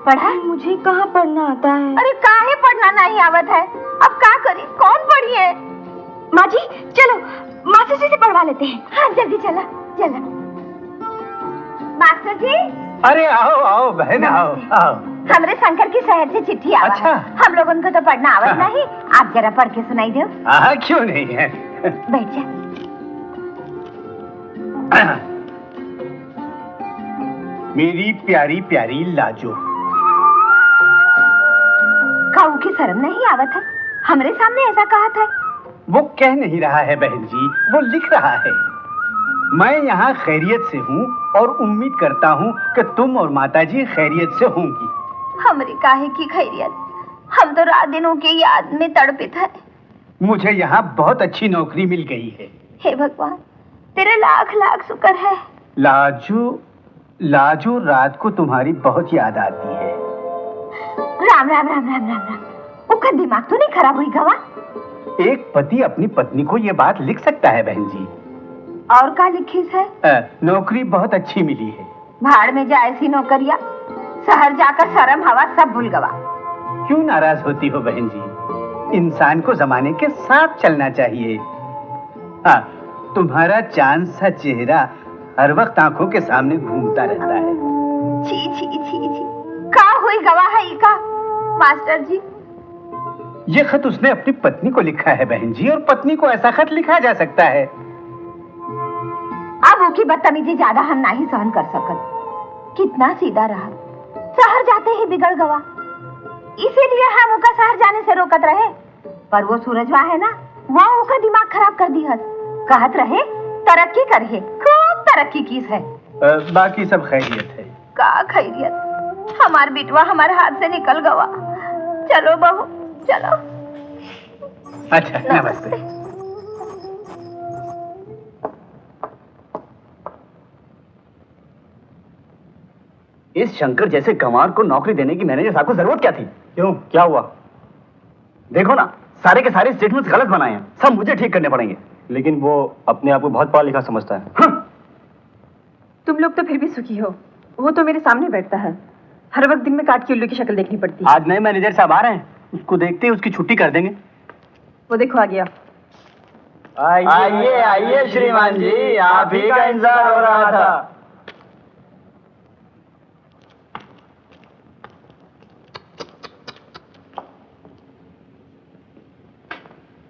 पढ़ा? मुझे कहाँ पढ़ना आता है। अरे काहे पढ़ना नहीं आवत है? अब का करी, कौन पढ़ी है? माँ जी चलो मास्टर जी से पढ़वा लेते हैं। हाँ जल्दी चला चला। मास्टर जी। अरे आओ आओ बहन, आओ आओ। हमरे शंकर की शहर से चिट्ठी आवा। अच्छा। हम लोग उनको तो पढ़ना आवत नहीं, आप जरा पढ़ के सुनाई दो। हाँ क्यों नहीं है। बैठ जा। मेरी प्यारी प्यारी लाजो, काऊ की शर्म नहीं आवत है? हमरे सामने ऐसा कहा था। वो कह नहीं रहा है बहन जी, वो लिख रहा है। मैं यहाँ खैरियत से हूँ और उम्मीद करता हूँ कि तुम और माताजी खैरियत से होंगी। हमरी काहे की खैरियत, हम तो रात दिनों की याद में तड़पित है। मुझे यहाँ बहुत अच्छी नौकरी मिल गई है। हे भगवान, तेरे लाख लाख शुक्र है। लाजो, लाजो रात को तुम्हारी बहुत याद आती है। राम राम राम राम राम राम। उसका दिमाग तो नहीं खराब हुई गवा? एक पति अपनी पत्नी को ये बात लिख सकता है बहन जी। और का लिखी है? नौकरी बहुत अच्छी मिली है। भाड़ में जा ऐसी नौकरिया, शहर जाकर शर्म हवा सब भूल गवा। क्यों नाराज होती हो बहन जी? इंसान को जमाने के साथ चलना चाहिए। हाँ, तुम्हारा चांद सा चेहरा हर वक्त आंखों के सामने घूमता रहता है। छी छी छी छी, का हुई गवा है का? मास्टर जी, ये खत उसने अपनी पत्नी को लिखा है बहन जी, और पत्नी को ऐसा खत लिखा जा सकता है? अब वो की बदतमीजी ज्यादा हम नहीं सहन कर सकत। कितना सीधा रहा, शहर जाते ही बिगड़ गवा। इसीलिए हम उसका शहर जाने से रोकत रहे, पर वो सूरजवा है ना, वो उसका दिमाग खराब कर दी है। कहत रहे तरक्की करिए, खूब तरक्की की है। बाकी सब खैरियत है। का खैरियत? हमार बिटवा हमारे हाथ से निकल गवा। चलो बहू चलो। अच्छा नमस्ते। इस शंकर जैसे गंवार को नौकरी देने की मैनेजर साहब को जरूरत क्या थी? क्यों, क्या हुआ? देखो ना, सारे के सारे स्टेटमेंट्स गलत बनाए हैं, सब मुझे ठीक करने पड़ेंगे। लेकिन वो अपने आप को बहुत पढ़ा लिखा समझता है। तुम लोग तो फिर भी सुखी हो, वो तो मेरे सामने बैठता है। हर वक्त दिन में काट की उल्लू की शक्ल देखनी पड़ती है। आज नए मैनेजर साहब आ रहे हैं, उसको देखते ही उसकी छुट्टी कर देंगे। वो देखो आ गया। आइए आइए श्रीमान जी, आप ही का इंतजार हो रहा था।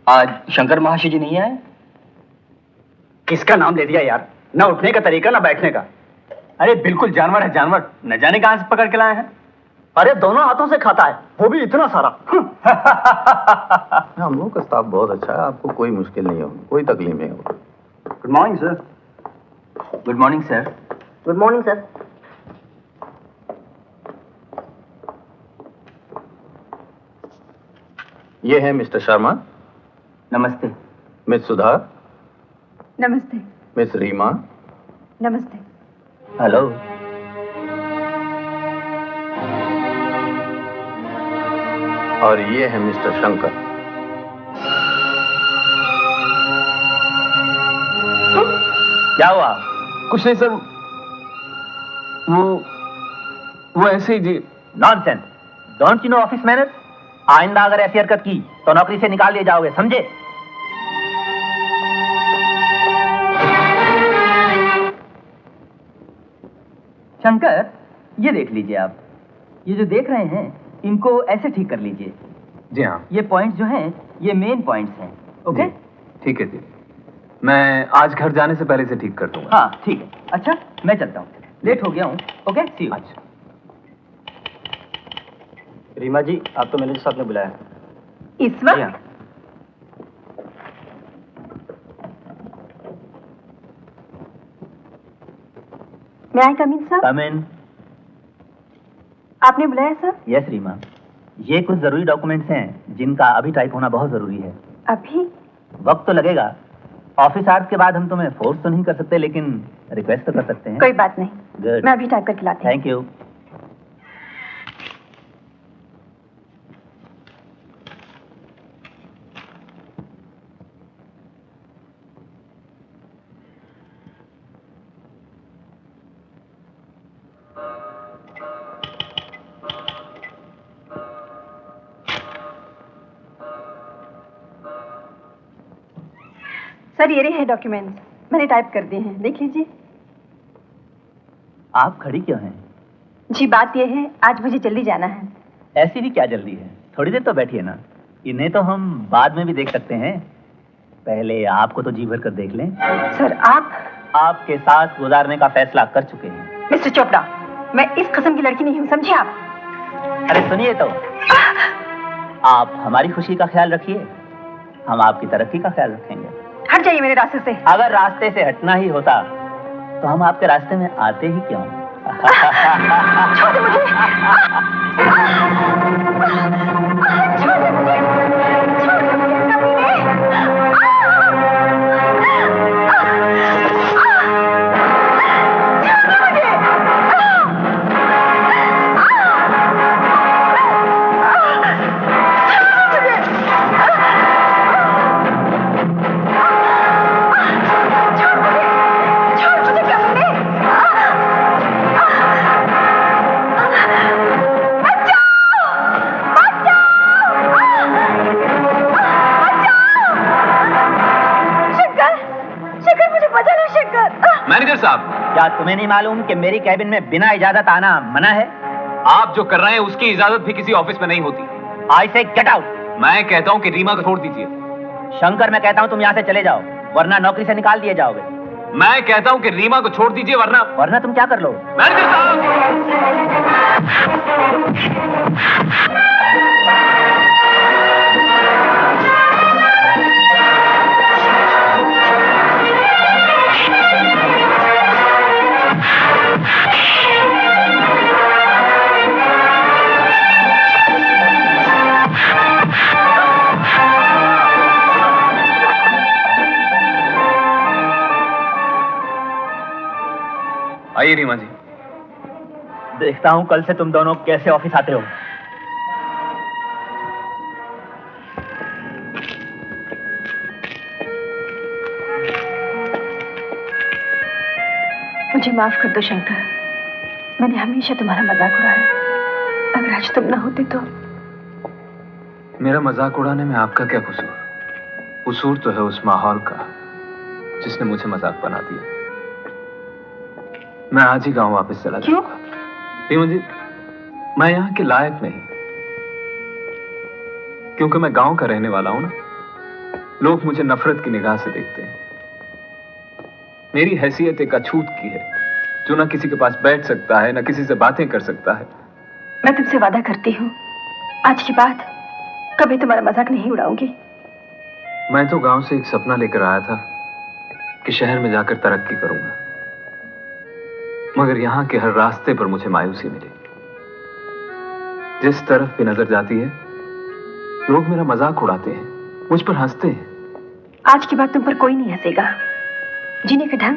आज शंकर महाशय जी नहीं आए? किसका नाम ले दिया यार, ना उठने का तरीका ना बैठने का। अरे बिल्कुल जानवर है जानवर, न जाने कहां से पकड़ के लाए हैं। अरे दोनों हाथों से खाता है, वो भी इतना सारा। हम लोग का स्टाफ बहुत अच्छा है, आपको कोई मुश्किल नहीं होगी, कोई तकलीफ नहीं होगी। Good morning sir. Good morning sir. Good morning sir. ये है मिस्टर शर्मा। नमस्ते। मिस सुधा। नमस्ते। मिस रीमा। नमस्ते। हेलो। और ये है मिस्टर शंकर। क्या हुआ? कुछ नहीं सर, वो ऐसे ही जी। Nonsense. Don't you know office manners? आइंदा अगर ऐसी हरकत की तो नौकरी से निकाल दिए जाओगे, समझे? शंकर, ये देख लीजिए आप, ये जो देख रहे हैं इनको ऐसे ठीक कर लीजिए। जी हाँ। ये पॉइंट्स जो हैं ये मेन पॉइंट्स हैं। ओके? ठीक है जी, मैं आज घर जाने से पहले से ठीक कर दूंगा। हाँ ठीक है। अच्छा मैं चलता हूँ, लेट हो गया हूँ। Okay see you. अच्छा। रीमा जी, आप तो मैनेजर साहब ने बुलाया। इस जी वक्त? हाँ। मैं आई कम इन सर? कम इन। आपने बुलाया सर? यस रीमा, ये कुछ जरूरी डॉक्यूमेंट्स हैं जिनका अभी टाइप होना बहुत जरूरी है। अभी? वक्त तो लगेगा। ऑफिस आवर्स के बाद हम तुम्हें फोर्स तो नहीं कर सकते, लेकिन रिक्वेस्ट तो कर सकते हैं। कोई बात नहीं, गुड, मैं अभी टाइप करके लाती हूँ। Thank you. सर ये रहे हैं डॉक्यूमेंट्स, मैंने टाइप कर दिए हैं, देख लीजिए। आप खड़ी क्यों हैं? जी बात यह है, आज मुझे जल्दी जाना है। ऐसी भी क्या जल्दी है, थोड़ी देर तो बैठिए ना। इन्हें तो हम बाद में भी देख सकते हैं, पहले आपको तो जी भर कर देख लें। सर आप आपके साथ गुजारने का फैसला कर चुके हैं। मिस्टर चोपड़ा, मैं इस किस्म की लड़की नहीं हूँ, समझे आप? अरे सुनिए तो, आप हमारी खुशी का ख्याल रखिए, हम आपकी तरक्की का ख्याल रखेंगे। हट जाइए मेरे रास्ते से। अगर रास्ते से हटना ही होता तो हम आपके रास्ते में आते ही क्यों? छोड़ मुझे। छोड़ मुझे। मैनेजर साहब, क्या तुम्हें नहीं मालूम कि मेरी कैबिन में बिना इजाजत आना मना है? आप जो कर रहे हैं उसकी इजाजत भी किसी ऑफिस में नहीं होती। आई से गेट आउट। मैं कहता हूं कि रीमा को छोड़ दीजिए। शंकर, मैं कहता हूं तुम यहाँ से चले जाओ, वरना नौकरी से निकाल दिए जाओगे। मैं कहता हूं कि रीमा को छोड़ दीजिए, वरना तुम क्या कर लो? मैनेजर साहब! आइए रीमा जी। देखता हूं कल से तुम दोनों कैसे ऑफिस आते हो। मुझे माफ कर दो शंकर, मैंने हमेशा तुम्हारा मजाक उड़ाया। अगर आज तुम न होते तो। मेरा मजाक उड़ाने में आपका क्या कसूर? कसूर तो है उस माहौल का जिसने मुझे मजाक बना दिया। मैं आज ही गांव वापस चला क्यों? रीमा जी, मैं यहाँ के लायक नहीं, क्योंकि मैं गांव का रहने वाला हूं ना। लोग मुझे नफरत की निगाह से देखते हैं। मेरी हैसियत एक अछूत की है, जो ना किसी के पास बैठ सकता है, ना किसी से बातें कर सकता है। मैं तुमसे वादा करती हूँ, आज के बाद कभी तुम्हारा मजाक नहीं उड़ाऊंगी। मैं तो गांव से एक सपना लेकर आया था कि शहर में जाकर तरक्की करूंगा, मगर यहां के हर रास्ते पर मुझे मायूसी मिली। जिस तरफ भी नजर जाती है, लोग मेरा मजाक उड़ाते हैं, मुझ पर हंसते हैं। आज के बाद तुम पर कोई नहीं हंसेगा। जीने का ढंग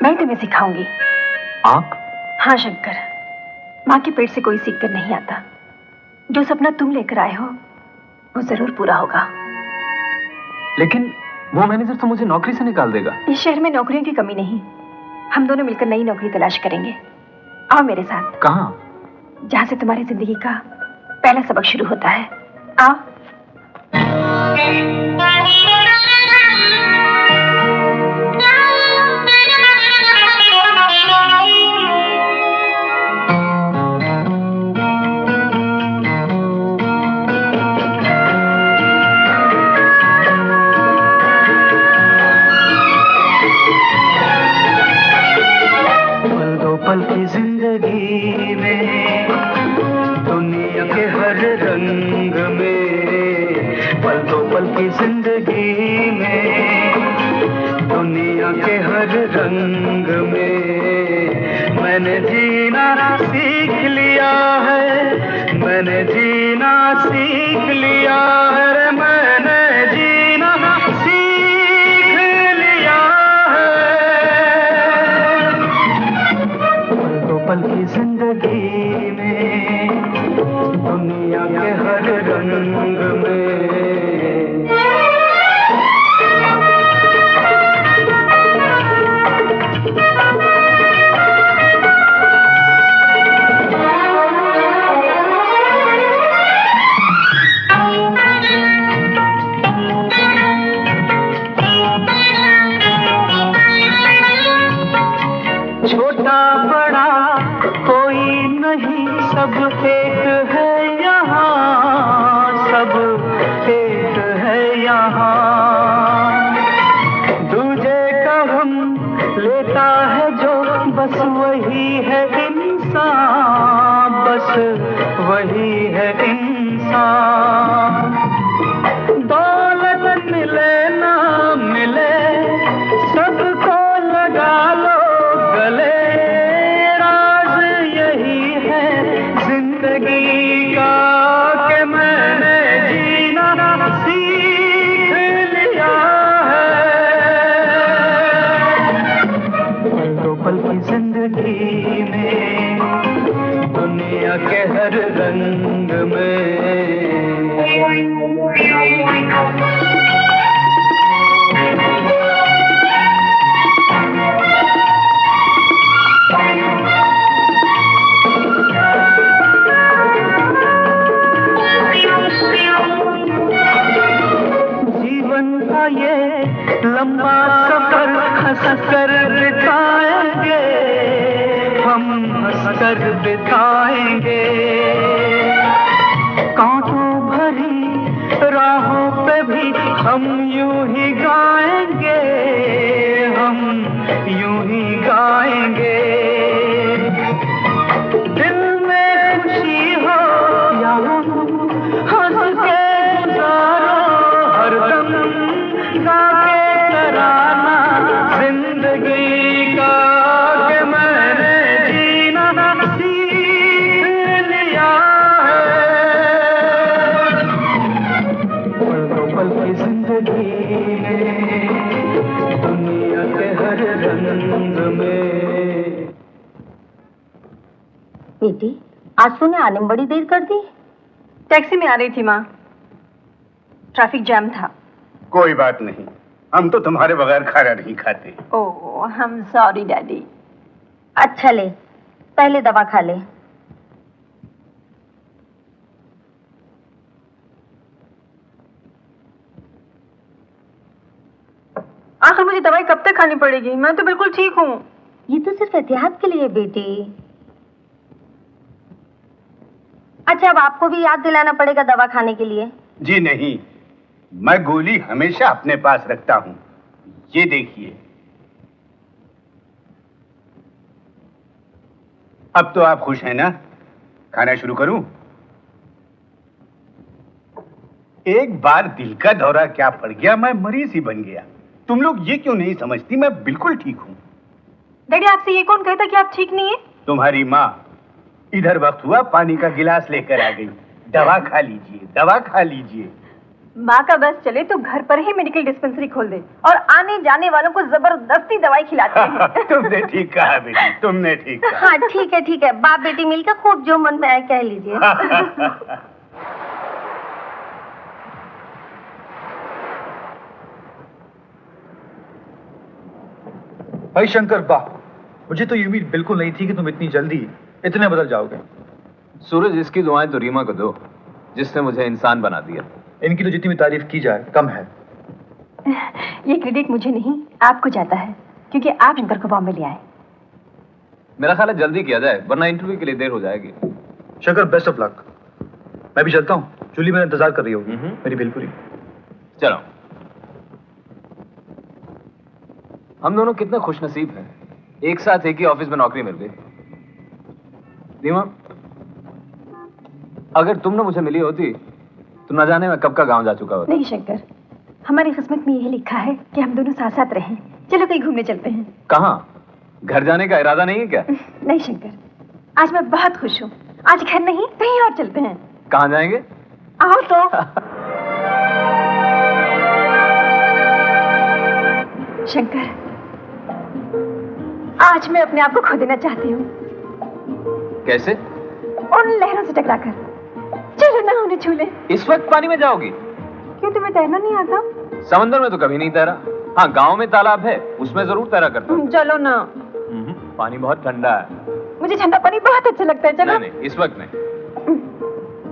मैं तुम्हें सिखाऊंगी। आप? हाँ शंकर, माँ के पेट से कोई सीख कर नहीं आता। जो सपना तुम लेकर आए हो वो जरूर पूरा होगा। लेकिन वो मैनेजर तो मुझे नौकरी से निकाल देगा। इस शहर में नौकरियों की कमी नहीं, हम दोनों मिलकर नई नौकरी तलाश करेंगे। आओ मेरे साथ। कहाँ? जहाँ से तुम्हारी जिंदगी का पहला सबक शुरू होता है। आओ। पल की जिंदगी में, दुनिया के हर रंग में, पल दो पल की जिंदगी में, दुनिया के हर रंग में, मैंने जीना सीख लिया है, मैंने जीना सीख लिया है, मैंने जीना सीख लिया है। जिंदगी में, दुनिया के हर रंग में। छोटा बड़ा कोई नहीं, सब एक है यहाँ, सब एक है यहाँ। दूजे का गम लेता है जो, बस वही है इंसान, बस वही है इंसान। दौलत मिले ना मिले, सबको लगा लो गले, राज यही है जिंदगी का कि मैंने जीना सीख लिया है। पल दो पल की जिंदगी में, दुनिया के हर रंग में। जीवन का ये लंबा सफर हंस कर बिताएंगे, हम हंस कर बिताएंगे। कांटों भरी राहों पे भी हम यूं ही गाएंगे, हम यूं ही गाएंगे। दिल में खुशी हो या हंस के गुजारो हरदम, गा के तराना जिंदगी का कि मैंने जीना सीख लिया है। पल दो पल की जिंदगी में, दुनिया के हर रंग में। बेटी, आज तूने आने में बड़ी देर कर दी। टैक्सी में आ रही थी माँ, ट्रैफिक जैम था। कोई बात नहीं, हम तो तुम्हारे बगैर खाना नहीं खाते। ओह, हम सॉरी डैडी। अच्छा ले, पहले दवा खा ले। आखिर मुझे दवाई कब तक खानी पड़ेगी? मैं तो बिल्कुल ठीक हूँ। ये तो सिर्फ एहतियात के लिए बेटी। अच्छा, अब आपको भी याद दिलाना पड़ेगा दवा खाने के लिए। जी नहीं, मैं गोली हमेशा अपने पास रखता हूँ। ये देखिए। अब तो आप खुश हैं ना? खाना शुरू करूं? एक बार दिल का दौरा क्या पड़ गया, मैं मरीज ही बन गया। तुम लोग ये क्यों नहीं समझती, मैं बिल्कुल ठीक हूँ। डैडी, आपसे ये कौन कहता कि आप ठीक नहीं है? तुम्हारी माँ इधर वक्त हुआ पानी का गिलास लेकर आ गई। दवा खा लीजिए, दवा खा लीजिए। माँ का बस चले तो घर पर ही मेडिकल डिस्पेंसरी खोल दे और आने जाने वालों को जबरदस्ती दवाई खिलाते हैं। तुमने ठीक कहा बेटी, तुमने ठीक कहा। हाँ ठीक है ठीक है, बाप बेटी मिलकर खूब जो मन में आए कह लीजिए। भाई शंकर, वाह, मुझे तो ये उम्मीद बिल्कुल नहीं थी कि तुम इतनी जल्दी इतने बदल जाओगे। सूरज, इसकी दुआएं तो रीमा को दो जिसने मुझे इंसान बना दिया। इनकी तो जितनी भी तारीफ की जाए कम है। ये क्रेडिट मुझे नहीं, आपको जाता है, क्योंकि आप शंकर को बॉम्बे ले आए। मेरा ख्याल है जल्दी किया जाए, वरना इंटरव्यू के लिए देर हो जाएगी। Shankar, best of luck. मैं भी चलता हूँ, जूली मेरा इंतजार कर रही होगी। मेरी बिल्कुल। चलो। हम दोनों कितने खुशनसीब हैं, एक साथ एक ही ऑफिस में नौकरी मिल गई। रीमा, अगर तुम ना मुझे मिली होती तो न जाने मैं कब का गांव जा चुका होता। नहीं शंकर, हमारी किस्मत में यही लिखा है कि हम दोनों साथ साथ रहें। चलो कहीं घूमने चलते हैं। कहाँ? घर जाने का इरादा नहीं है क्या? नहीं शंकर, आज मैं बहुत खुश हूँ। आज घर नहीं, कहीं और चलते हैं। कहाँ जाएंगे? आओ तो। शंकर, आज मैं अपने आप को खो देना चाहती हूँ। कैसे? उन लहरों से टकराकर। चलो ना उन्हें छू ले। इस वक्त पानी में जाओगी? क्यों, तुम्हें तैरना नहीं आता? समंदर में तो कभी नहीं तैरा। हाँ, गांव में तालाब है, उसमें जरूर तैरा करता हूं। चलो ना। पानी बहुत ठंडा है। मुझे ठंडा पानी बहुत अच्छा लगता है। चलो। नहीं, इस वक्त नहीं।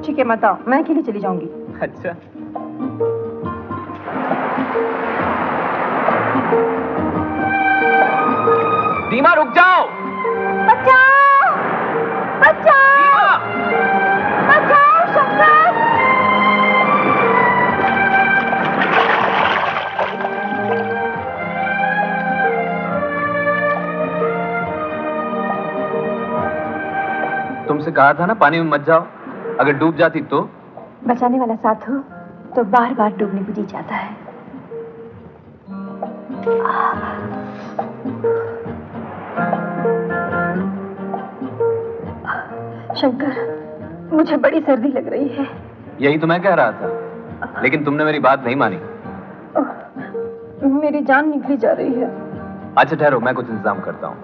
ठीक है, मत आओ, मैं अकेली चली जाऊंगी। अच्छा। दीमा, रुक जाओ। बचाओ! बचाओ! बचाओ शंकर! तुमसे कहा था ना पानी में मत जाओ, अगर डूब जाती तो? बचाने वाला साथ हो तो बार बार डूबने को जी जाता है। शंकर, मुझे बड़ी सर्दी लग रही है। यही तो मैं कह रहा था, लेकिन तुमने मेरी बात नहीं मानी। मेरी जान निकली जा रही है। अच्छा ठहरो, मैं कुछ इंतजाम करता हूँ।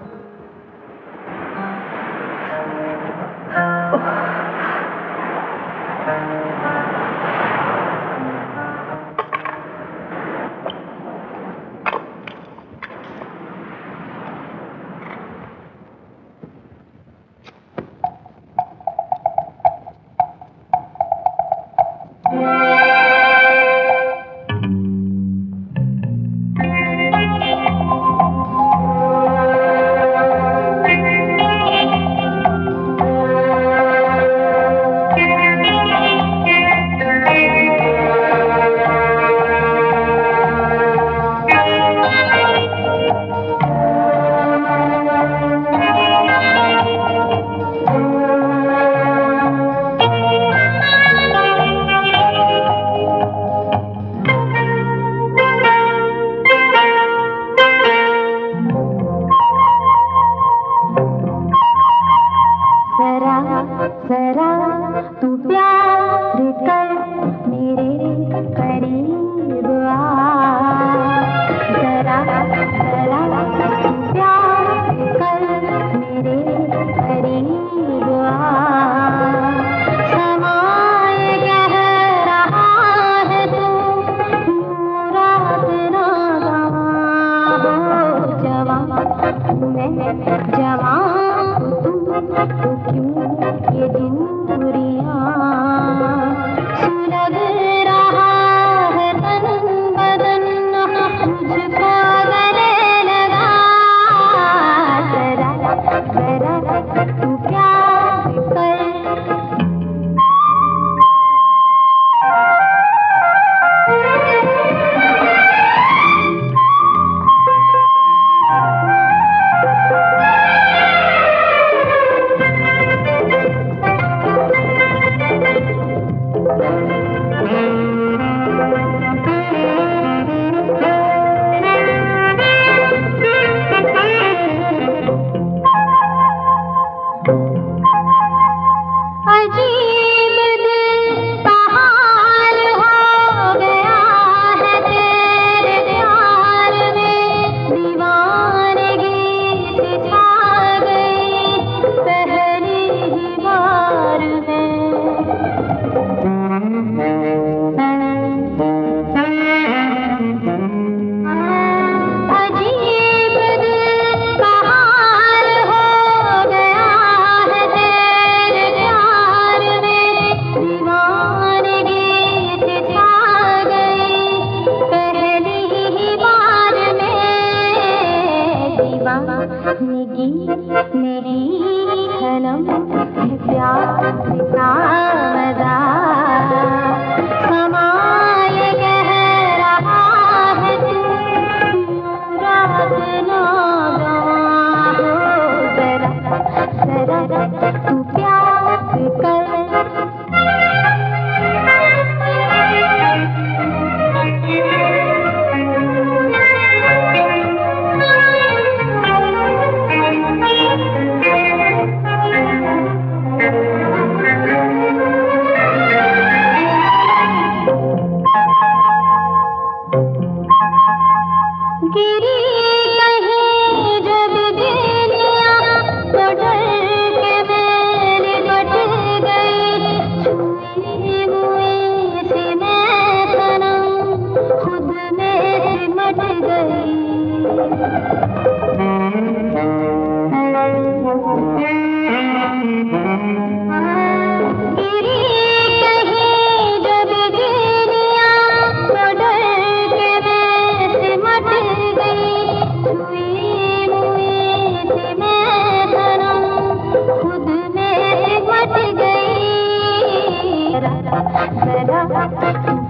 जरा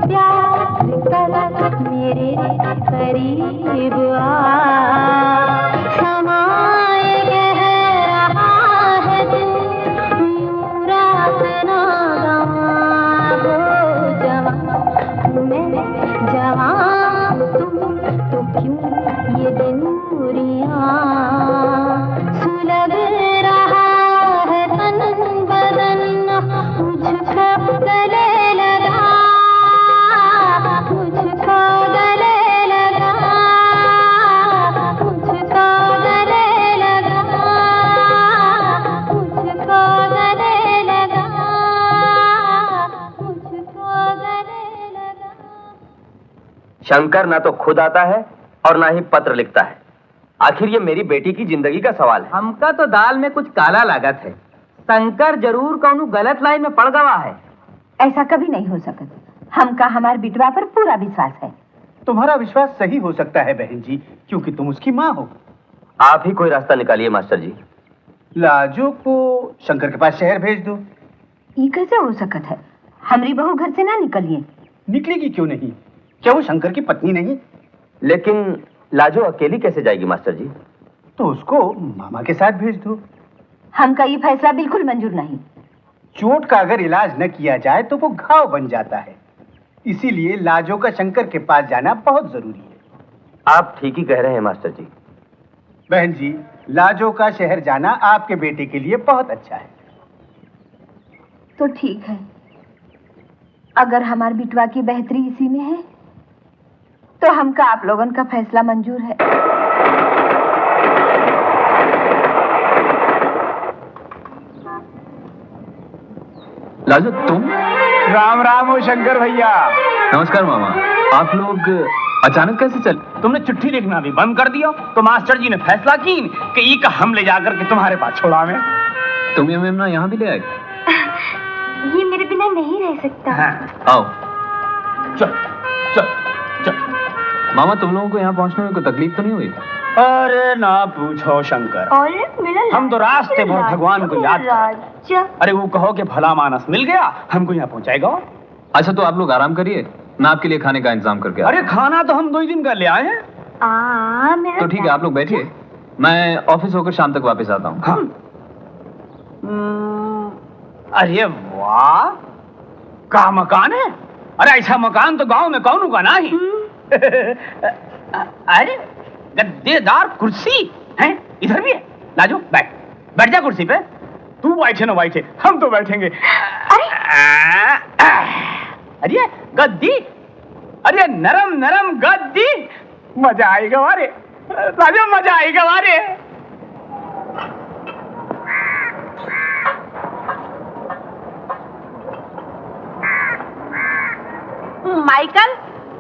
प्यार कर मेरे करीब आ समाए कह रहा है दिल यूं रात ना गवा हो जवां मैं जवां तुम तो क्यों ये दिन दूरियां सुलग रहा है तन बदन मुझको गले लगा मुझको गले लगा मुझको गले लगा मुझको गले लगा मुझको गले लगा। शंकर ना तो खुद आता है और ना ही पत्र लिखता है। आखिर ये मेरी बेटी की जिंदगी का सवाल है। हमका तो दाल में कुछ काला लागत है। शंकर जरूर कौनो गलत लाइन में पड़ गवा है। ऐसा कभी नहीं हो सकता। हमका हमार बिटवा पर पूरा विश्वास है। तुम्हारा विश्वास सही हो सकता है बहन जी, क्योंकि तुम उसकी माँ हो। आप ही कोई रास्ता निकालिए मास्टर जी। लाजो को शंकर के पास शहर भेज दो। ये कैसे हो सकता है? हमारी बहू घर से ना निकलिए। निकलेगी क्यों नहीं? क्या वो शंकर की पत्नी नहीं? लेकिन लाजो अकेली कैसे जाएगी मास्टर जी? तो उसको मामा के साथ भेज दो। हमका ये फैसला बिल्कुल मंजूर नहीं। चोट का अगर इलाज न किया जाए तो वो घाव बन जाता है। इसीलिए लाजो का शंकर के पास जाना बहुत जरूरी है। आप ठीक ही कह रहे हैं मास्टर जी। बहन जी, लाजो का शहर जाना आपके बेटे के लिए बहुत अच्छा है। तो ठीक है, अगर हमार बिटवा की बेहतरी इसी में है तो हमका आप लोगन का फैसला मंजूर है। लाजो तुम? राम राम हो शंकर भैया। नमस्कार मामा। आप लोग अचानक कैसे चल? तुमने चिट्ठी लिखना भी बंद कर दिया तो मास्टर जी ने फैसला की कि ई का हम ले जाकर के तुम्हारे पास छोड़ा में। तुम ये मेमना यहाँ भी ले आए? ये मेरे बिना नहीं रह सकता। हाँ। आओ। चल चल चल। मामा तुम लोगों को यहाँ पहुँचने में कोई तकलीफ तो नहीं हुई? अरे ना पूछो शंकर। और मेरा हम तो रास्ते भर भगवान को याद राजा। अरे वो कहो कि भला मानस मिल गया हमको यहाँ पहुँचाएगा। अच्छा तो आप लोग आराम करिए, मैं आपके लिए खाने का इंतजाम करके आता हूं। अरे खाना तो हम 2 दिन का ले आए हैं। मेरा तो ठीक है, आप लोग बैठिए, मैं ऑफिस होकर शाम तक वापस आता हूँ। हाँ। अरे वाह, क्या मकान है। अरे ऐसा मकान तो गांव में कौन का नहीं। अरे गद्देदार कुर्सी है, इधर भी है। लाजो बैठ, बैठ जा कुर्सी पे। तू बैठे ना बैठे, हम तो बैठेंगे। अरे गद्दी, अरे नरम नरम गद्दी, मजा आएगा वारे राजा, मजा आएगा वारे। माइकल,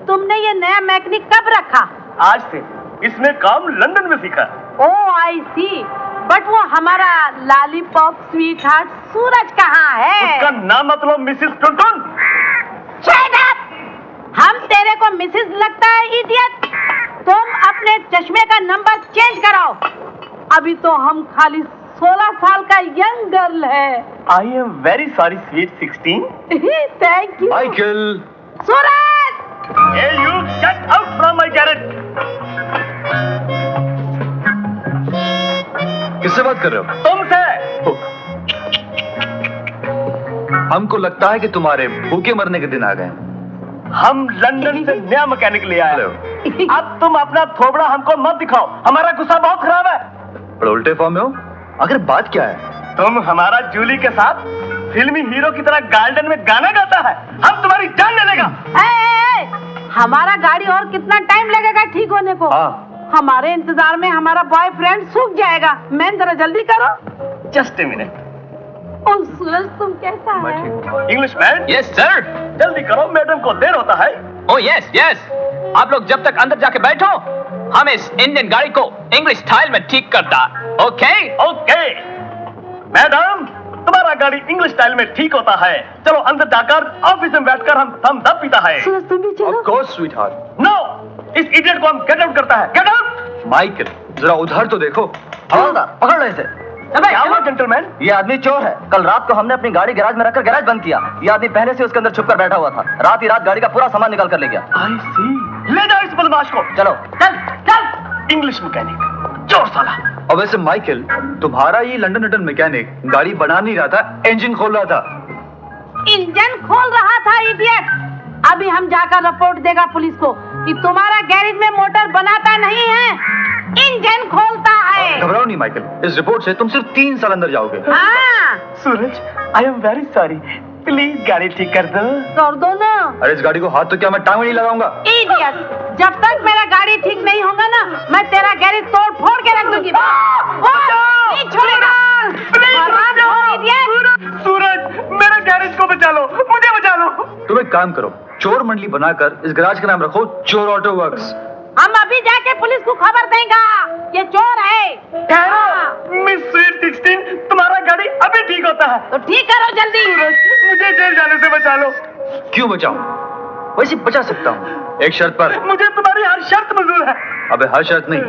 तुमने ये नया मैकेनिक कब रखा? आज से। इसने काम लंदन में सीखा। ओह आई सी, बट वो हमारा लॉलीपॉप स्वीट हार्ट सूरज कहाँ है? उसका नाम मतलब मिसेस टुनटुन। Shut up! हम तेरे को मिसेस लगता है इडियट। तुम अपने चश्मे का नंबर चेंज कराओ। अभी तो हम खाली 16 साल का यंग गर्ल है। आई am very sorry sweet 16। Thank you Michael. Suraj. Hey, you get out from my garage. किससे बात कर रहे हो? तुमसे। हमको लगता है कि तुम्हारे भूखे मरने के दिन आ गए। हम लंदन से नया मैकेनिक ले आए। अब तुम अपना थोबड़ा हमको मत दिखाओ, हमारा गुस्सा बहुत खराब है। बड़े उल्टे फॉर्म में हो। आखिर बात क्या है? तुम हमारा जूली के साथ फिल्मी हीरो की तरह गार्डन में गाना गाता है। हम तुम्हारी जान ले लेगा। हमारा गाड़ी और कितना टाइम लगेगा ठीक होने को? हमारे इंतजार में हमारा बॉयफ्रेंड सूख जाएगा। मैन जरा जल्दी करो। Just a minute. ओह सूरज, तुम कैसा है? English man. Yes sir. जल्दी करो, मैडम को देर होता है। ओह यस यस, आप लोग जब तक अंदर जाके बैठो, हम इस इंडियन गाड़ी को इंग्लिश स्टाइल में ठीक करता। ओके ओके मैडम, तुम्हारा गाड़ी इंग्लिश स्टाइल में ठीक होता है। चलो अंदर जाकर ऑफिस में बैठकर हम थम्स अप पीता है। सूरज तुम भी चलो। Of course, sweetheart. नो, इस इडियट को हम गेट आउट करता है। Get out. माइकल, जरा उधर तो देखो। हवलदार, पकड़ ले इसे। क्या हुआ जेंटलमैन? ये आदमी चोर है। कल रात को हमने अपनी गाड़ी गैराज में रखकर गैराज बंद किया। ये आदमी पहले से उसके अंदर छुपकर बैठा हुआ था। रात ही रात गाड़ी का पूरा सामान निकाल कर ले गया। आई सी। ले जाओ इस बदमाश को। चलो। चल चल। इंग्लिश मैकेनिक, चोर साला। और वैसे माइकल, तुम्हारा ये लंदन रिटर्न मैकेनिक गाड़ी बना नहीं रहा था, इंजन खोल रहा था। इंजन खोल रहा था इडियट। अभी हम जाकर रिपोर्ट देगा पुलिस को कि तुम्हारा गैरेज में मोटर बनाता नहीं है, इंजन खोलता है। घबराओ नहीं माइकल, इस रिपोर्ट से तुम सिर्फ 3 साल अंदर जाओगे। हाँ। Suraj, I am very sorry, please गाड़ी ठीक कर दो। कर दो ना। अरे इस गाड़ी को हाथ तो क्या मैं टांग में नहीं लगाऊंगा। इडियट, जब तक मेरा गाड़ी ठीक नहीं होगा ना, मैं तेरा गैरेज तोड़ फोड़ के रख दूंगी। नहीं छोड़ेगा। सूरज, मेरे गैरेज को बचा लो, मुझे बचा लो। तुम एक काम करो, चोर मंडली बनाकर इस गैराज का नाम रखो चोर ऑटो वर्क्स। हम अभी जाके पुलिस को खबर देंगे, ये चोर है। मिस स्वीट 16, तुम्हारा गाड़ी अभी ठीक होता है। तो ठीक करो जल्दी। सूरज, मुझे जेल जाने से बचा लो। क्यों बचाऊं? वैसे बचा सकता हूँ, एक शर्त पर। मुझे तुम्हारी हर शर्त मंजूर है। अबे हर शर्त नहीं,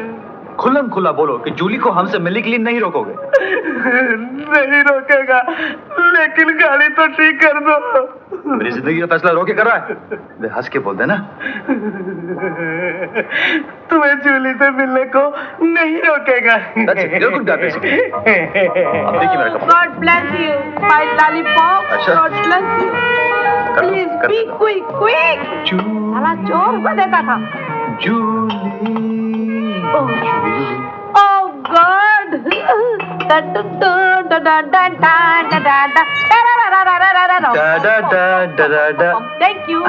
खुल्लम खुला बोलो कि जूली को हमसे मिलने के लिए नहीं रोकोगे। नहीं रोकेगा, लेकिन गाड़ी तो ठीक कर दो। मेरी जिंदगी का फैसला रोके कर रहा है? वे हंस के बोल देना। तुम्हें जूली से मिलने को नहीं रोकेगा। अब देखिए मेरा कपड़ा। God bless you, my lollipop. अच्छा। God bless you. Please be quick, quick. साला चोर को देता था। Jully. Oh God. Thank you.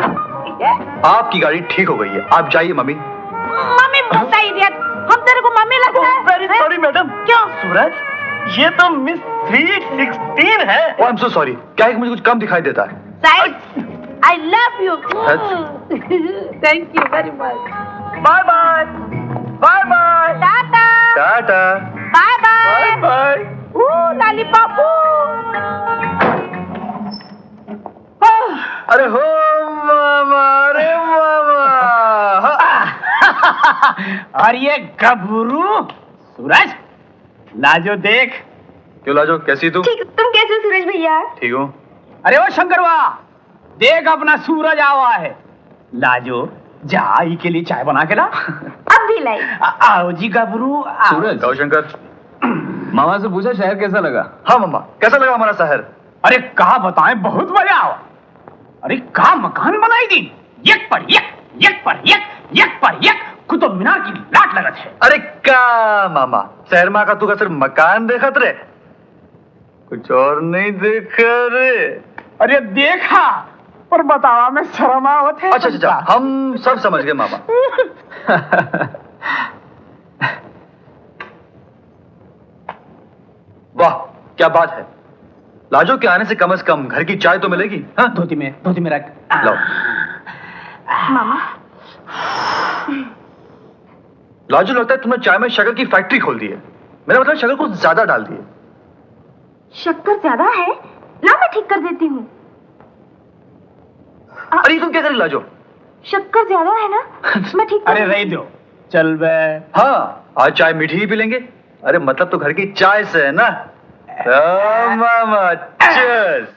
आपकी गाड़ी ठीक हो गई है, आप जाइए मम्मी। मम्मी बोलता है इडियट, हम तेरे को मम्मी लगता है। Very sorry madam. क्यों? सूरज, ये तो मिस 316 है। आई एम सो सॉरी, क्या है कि मुझे कुछ कम दिखाई देता है। I love you. Thank you very much. Bye bye. Bye bye. Tata. Tata. Bye bye. Bye bye. Lollipop. अरे हो मामा, अरे मामा। और ये गबरू सूरज, लाजो देख। क्यों लाजो, कैसी तू? ठीक, तुम कैसे हो सूरज भैया? ठीक हूँ। अरे वो शंकरवा, देख अपना सूरज आवा है। लाजो, जा आई के लिए चाय बना के ला। अब भी लाई। आओ जी गबरू। सूरज। आओ शंकर। मामा से पूछा शहर कैसा लगा? हाँ मामा, कैसा लगा हमारा शहर? अरे कहा बताएं, बहुत मजा आवा। अरे कहा मकान बनाई दी, एक पर एक, एक पर एक, एक पर एक, कुतुब मीनार की लाट लगत है। अरे का मामा, शहर माँ का तू का सिर्फ मकान देखत रे, कुछ और नहीं देखा रे। अरे देखा, पर बतावा में शर्म आवत है। अच्छा अच्छा, हम सब समझ गए मामा। वाह क्या बात है, लाजो के आने से कम घर की चाय तो मिलेगी। हाँ? धोती में रख। लाओ। मामा, लाजो, लगता है तुमने चाय में शक्कर की फैक्ट्री खोल दी है। मेरा मतलब शक्कर को ज्यादा डाल दी है। शक्कर ज्यादा है? ला मैं ठीक कर देती हूँ। अरे तुम क्या करी लाजो? शक्कर ज्यादा है ना, मैं ठीक कर। अरे रही दो, चल बे। हाँ, आज चाय मीठी ही पी लेंगे। अरे मतलब तो घर की चाय से है ना। मामा, चीयर्स।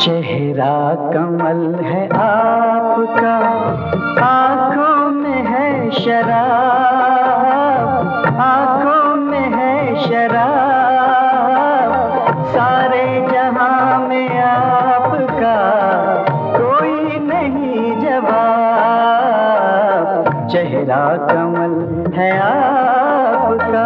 चेहरा कमल है आपका, आंखों में है शराब, आंखों में है शराब, सारे जहां में आपका कोई नहीं जवाब, चेहरा कमल है आपका।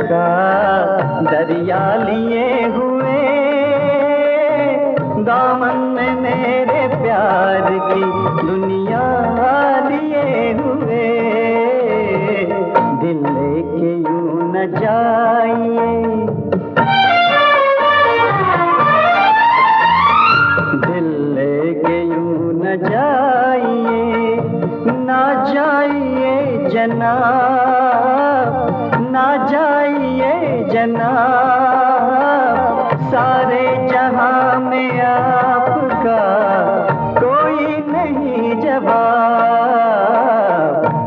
का दरिया लिए हुए, दामन में मेरे प्यार की दुनिया लिए हुए। दिल लेके यूं न जाइए, दिल लेके यूं न जाइए, ना जाइए जनाब, ना जाइए जनाब। सारे जहां में आपका कोई नहीं जवाब,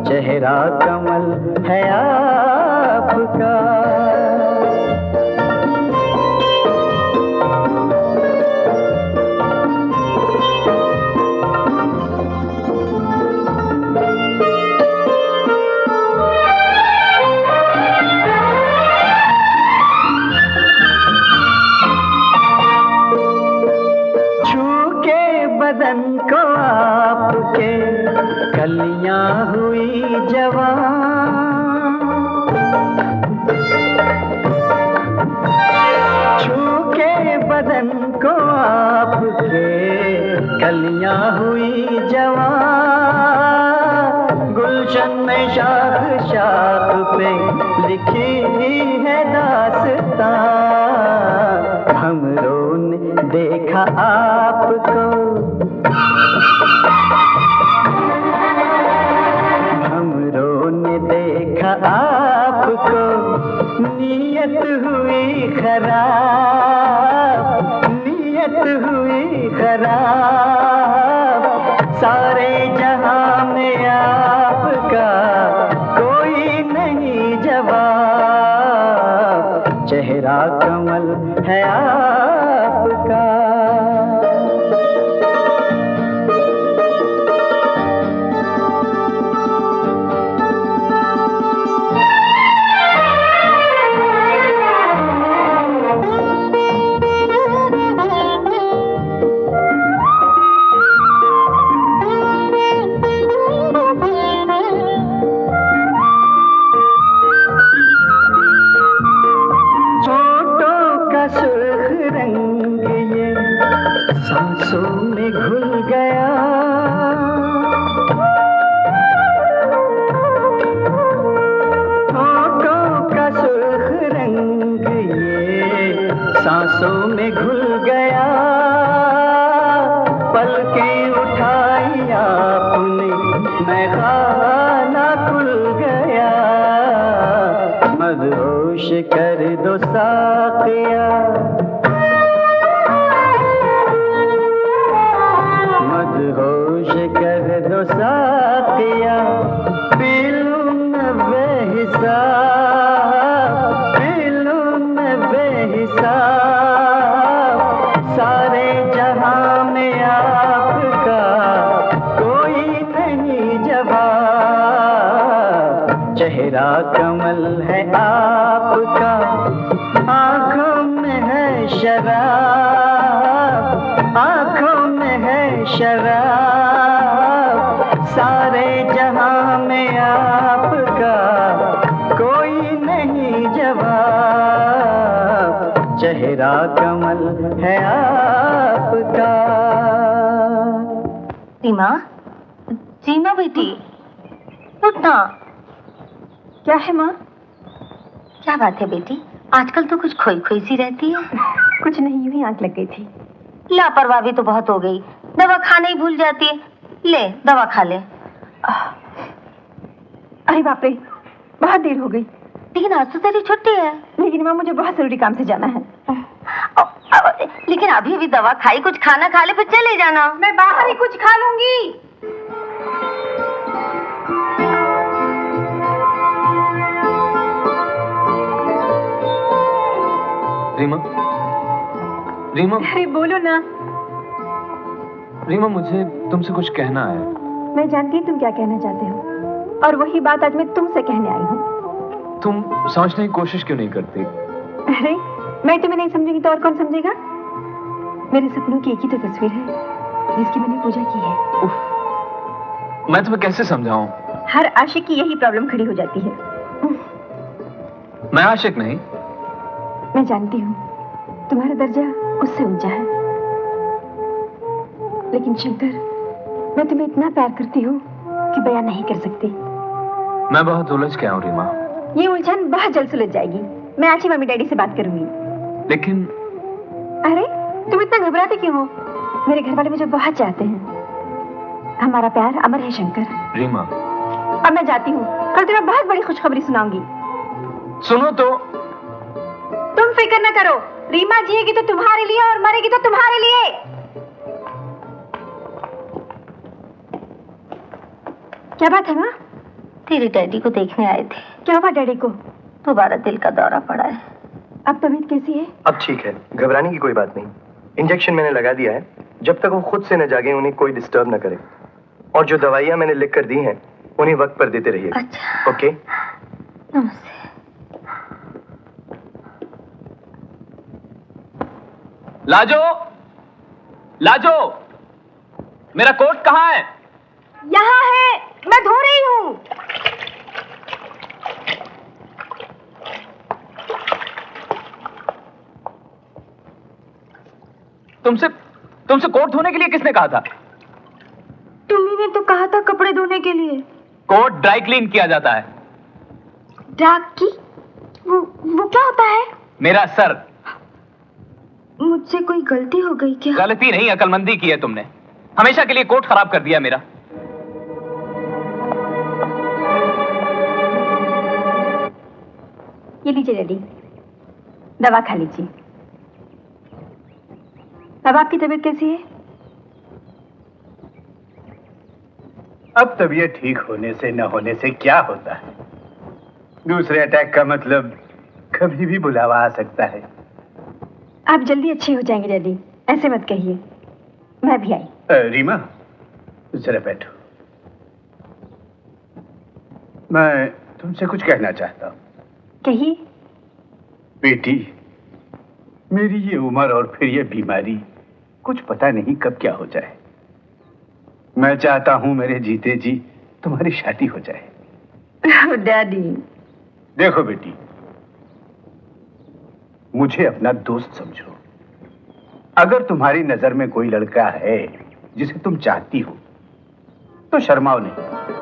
चेहरा कमल है आपका। बदन को आपके कलियां हुई जवान, छू के बदन को आपके कलियां हुई जवान। गुलशन में शाख शाख पे लिखी है दास्तान, हमरों ने देखा आपको, हमरों ने देखा आपको, नीयत हुई खराब, नीयत हुई खराब। सारे जहां में आपका कोई नहीं जवाब, चेहरा कमल है आपका। सांसों में घुल गया, होठों का सुर्ख रंग ये सांसों में घुल गया। पलकें उठाई आपने, मैं खाना खुल गया। मदहोश कर दो साक़िया, मदहोश कर दो साक़िया। पी लूं मैं बेहिसाब, पी लूं मैं बेहिसाब। सारे जहां में आपका कोई नहीं जवाब, चेहरा कमल है आपका। आँखों में है शराब, आँखों में है शराब। सारे जहां में आपका कोई नहीं जवाब, चेहरा कमल है आपका। सीमा, सीमा बेटी उठना। क्या है माँ? क्या बात है बेटी, आजकल तो कुछ खोई खोई सी रहती है। कुछ नहीं, यूं ही आंख लग गई थी। लापरवाही तो बहुत हो गई, दवा खाने ही भूल जाती है। ले दवा खा ले। अरे बाप रे, बहुत देर हो गई। लेकिन आज तो तेरी छुट्टी है। लेकिन माँ मुझे बहुत जरूरी काम से जाना है। लेकिन अभी अभी दवा खाई, कुछ खाना खा ले फिर चले जाना। मैं बाहर ही कुछ खा लूंगी। रीमा, रीमा। अरे बोलो ना। रीमा, मुझे तुमसे कुछ कहना है। मैं जानती हूँ तुम क्या कहना चाहते हो, और वही बात आज मैं तुमसे कहने आई हूँ। तुम समझने की कोशिश क्यों नहीं करती? अरे मैं तुम्हें नहीं समझूंगी तो और कौन समझेगा? मेरे सपनों की एक ही तो तस्वीर है जिसकी मैंने पूजा की है। उफ, मैं तुम्हें कैसे समझाऊं? हर आशिक की यही प्रॉब्लम खड़ी हो जाती है। मैं आशिक नहीं। मैं जानती हूँ तुम्हारा दर्जा उससे ऊंचा है, लेकिन शंकर, मैं तुम्हें इतना प्यार करती हूँ कि बयान नहीं कर सकती। मैं बहुत उलझ गया हूँ रीमा। ये उलझन बहुत जल्द सुलझ जाएगी। मैं आज ही मम्मी डैडी से बात करूंगी। लेकिन अरे तुम इतना घबराते क्यों हो? मेरे घर वाले मुझे बहुत चाहते हैं। हमारा प्यार अमर है शंकर। रीमा, अब मैं जाती हूँ। कल तुम्हें बहुत बड़ी खुशखबरी सुनाऊंगी। सुनो तो। तुम फिक्र न करो, रीमा जिएगी तो तुम्हारे लिए और मरेगी तो तुम्हारे लिए। क्या बात है माँ? तेरे डैडी को देखने आए थे। क्या हुआ डैडी को? दोबारा दिल का दौरा पड़ा है। अब तबीयत कैसी है? अब ठीक है, घबराने की कोई बात नहीं। इंजेक्शन मैंने लगा दिया है, जब तक वो खुद से न जागे उन्हें कोई डिस्टर्ब न करे। और जो दवाइयाँ मैंने लिख कर दी हैं उन्हें वक्त पर देते रहिए। अच्छा। ओके। नमस्ते। लाजो, लाजो, मेरा कोट कहाँ है? यहाँ है, मैं धो रही हूँ। तुमसे कोट धोने के लिए किसने कहा था? तुम्ही ने तो कहा था कपड़े धोने के लिए। कोट ड्राई क्लीन किया जाता है। डाक की? वो क्या होता है? मेरा सर। मुझसे कोई गलती हो गई क्या? गलती नहीं, अकलमंदी की है तुमने। हमेशा के लिए कोट खराब कर दिया मेरा। ये लीजिए डैडी, दवा खा लीजिए। अब आपकी तबीयत कैसी है? अब तबीयत ठीक होने से न होने से क्या होता है? दूसरे अटैक का मतलब कभी भी बुलावा आ सकता है। आप जल्दी अच्छे हो जाएंगे डैडी, ऐसे मत कहिए। मैं भी आई। रीमा, जरा बैठो। मैं तुमसे कुछ कहना चाहता हूँ। कहिए। बेटी, मेरी ये उम्र और फिर ये बीमारी, कुछ पता नहीं कब क्या हो जाए। मैं चाहता हूं मेरे जीते जी तुम्हारी शादी हो जाए। डैडी। देखो बेटी, मुझे अपना दोस्त समझो। अगर तुम्हारी नजर में कोई लड़का है जिसे तुम चाहती हो तो शर्माओ नहीं,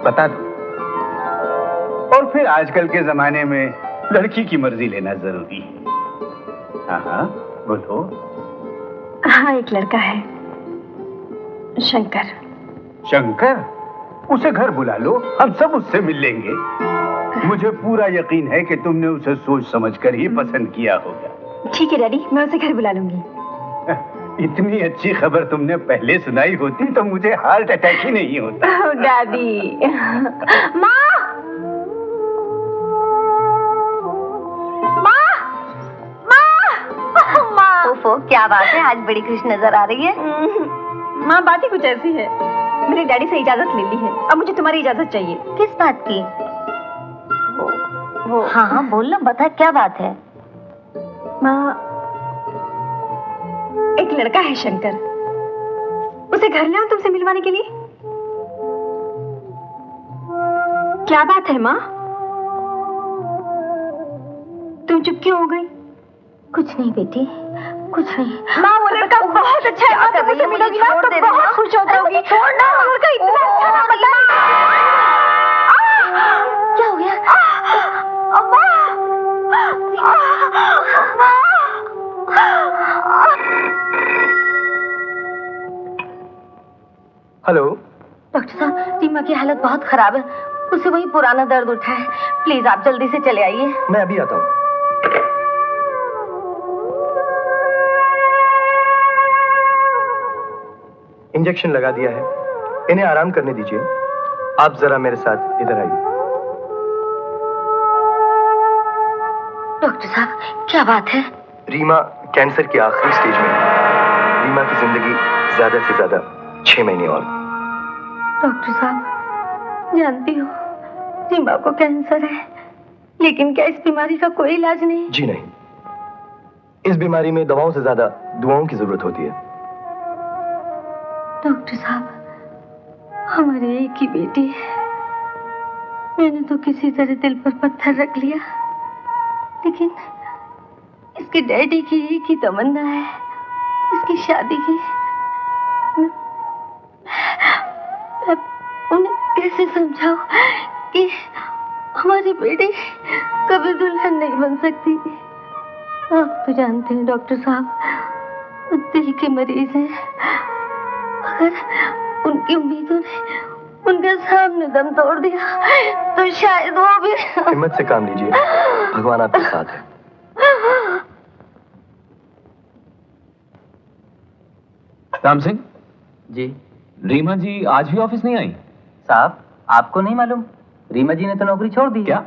बता दो। और फिर आजकल के जमाने में लड़की की मर्जी लेना जरूरी है। हाँ, बोलो। हाँ, एक लड़का है, शंकर। शंकर? उसे घर बुला लो, हम सब उससे मिल लेंगे। मुझे पूरा यकीन है कि तुमने उसे सोच समझकर ही पसंद किया होगा। ठीक है डैडी, मैं उसे घर बुला लूंगी। इतनी अच्छी खबर तुमने पहले सुनाई होती तो मुझे हार्ट अटैक ही नहीं होता। डैडी। माँ, ओफो, क्या बात है, आज बड़ी खुश नजर आ रही है। माँ, बात ही कुछ ऐसी है। मेरे डैडी से इजाजत ले ली है, अब मुझे तुम्हारी इजाजत चाहिए। किस बात की? वो हाँ हाँ बोल लो, बता क्या बात है। माँ, एक लड़का है शंकर, उसे घर ले आओ तुमसे मिलवाने के लिए। क्या बात है माँ? तुम चुप क्यों हो गई? कुछ नहीं बेटी, कुछ नहीं। माँ, वो लड़का बहुत अच्छा है। तुम मुझसे मिलोगी ना तो बहुत खुश हो जाओगी। छोड़ना, वो लड़का इतना अच्छा है, पता नहीं। क्या हो गया? हेलो डॉक्टर साहब, रीमा की हालत बहुत खराब है, उसे वही पुराना दर्द उठा है। प्लीज आप जल्दी से चले आइए। मैं अभी आता हूँ। इंजेक्शन लगा दिया है, इन्हें आराम करने दीजिए। आप जरा मेरे साथ इधर आइए। डॉक्टर साहब, क्या बात है? रीमा कैंसर की आखिरी स्टेज में है। रीमा की जिंदगी ज्यादा से ज्यादा 6 महीने और। डॉक्टर साहब, जानती हो रीमा को कैंसर है, लेकिन क्या इस बीमारी का कोई इलाज नहीं? जी नहीं, इस बीमारी में दवाओं से ज्यादा दुआओं की जरूरत होती है। डॉक्टर साहब, हमारी एक ही बेटी है, मैंने तो किसी तरह दिल पर पत्थर रख लिया, लेकिन इसके डैडी की एक ही तमन्ना है, इसकी शादी की। मैं उन्हें कैसे समझाऊं कि हमारी बेटी कभी दुल्हन नहीं बन सकती। आप तो जानते हैं डॉक्टर साहब, वो दिल के मरीज हैं। अगर उनकी उम्मीदों ने उनके सामने दम तोड़ दिया तो शायद वो भी। हिम्मत से काम लीजिए, भगवान आपके साथ है। राम सिंह जी रीमा जी आज भी ऑफिस नहीं आई? साहब, आपको नहीं मालूम, रीमा जी ने तो नौकरी छोड़ दी। क्या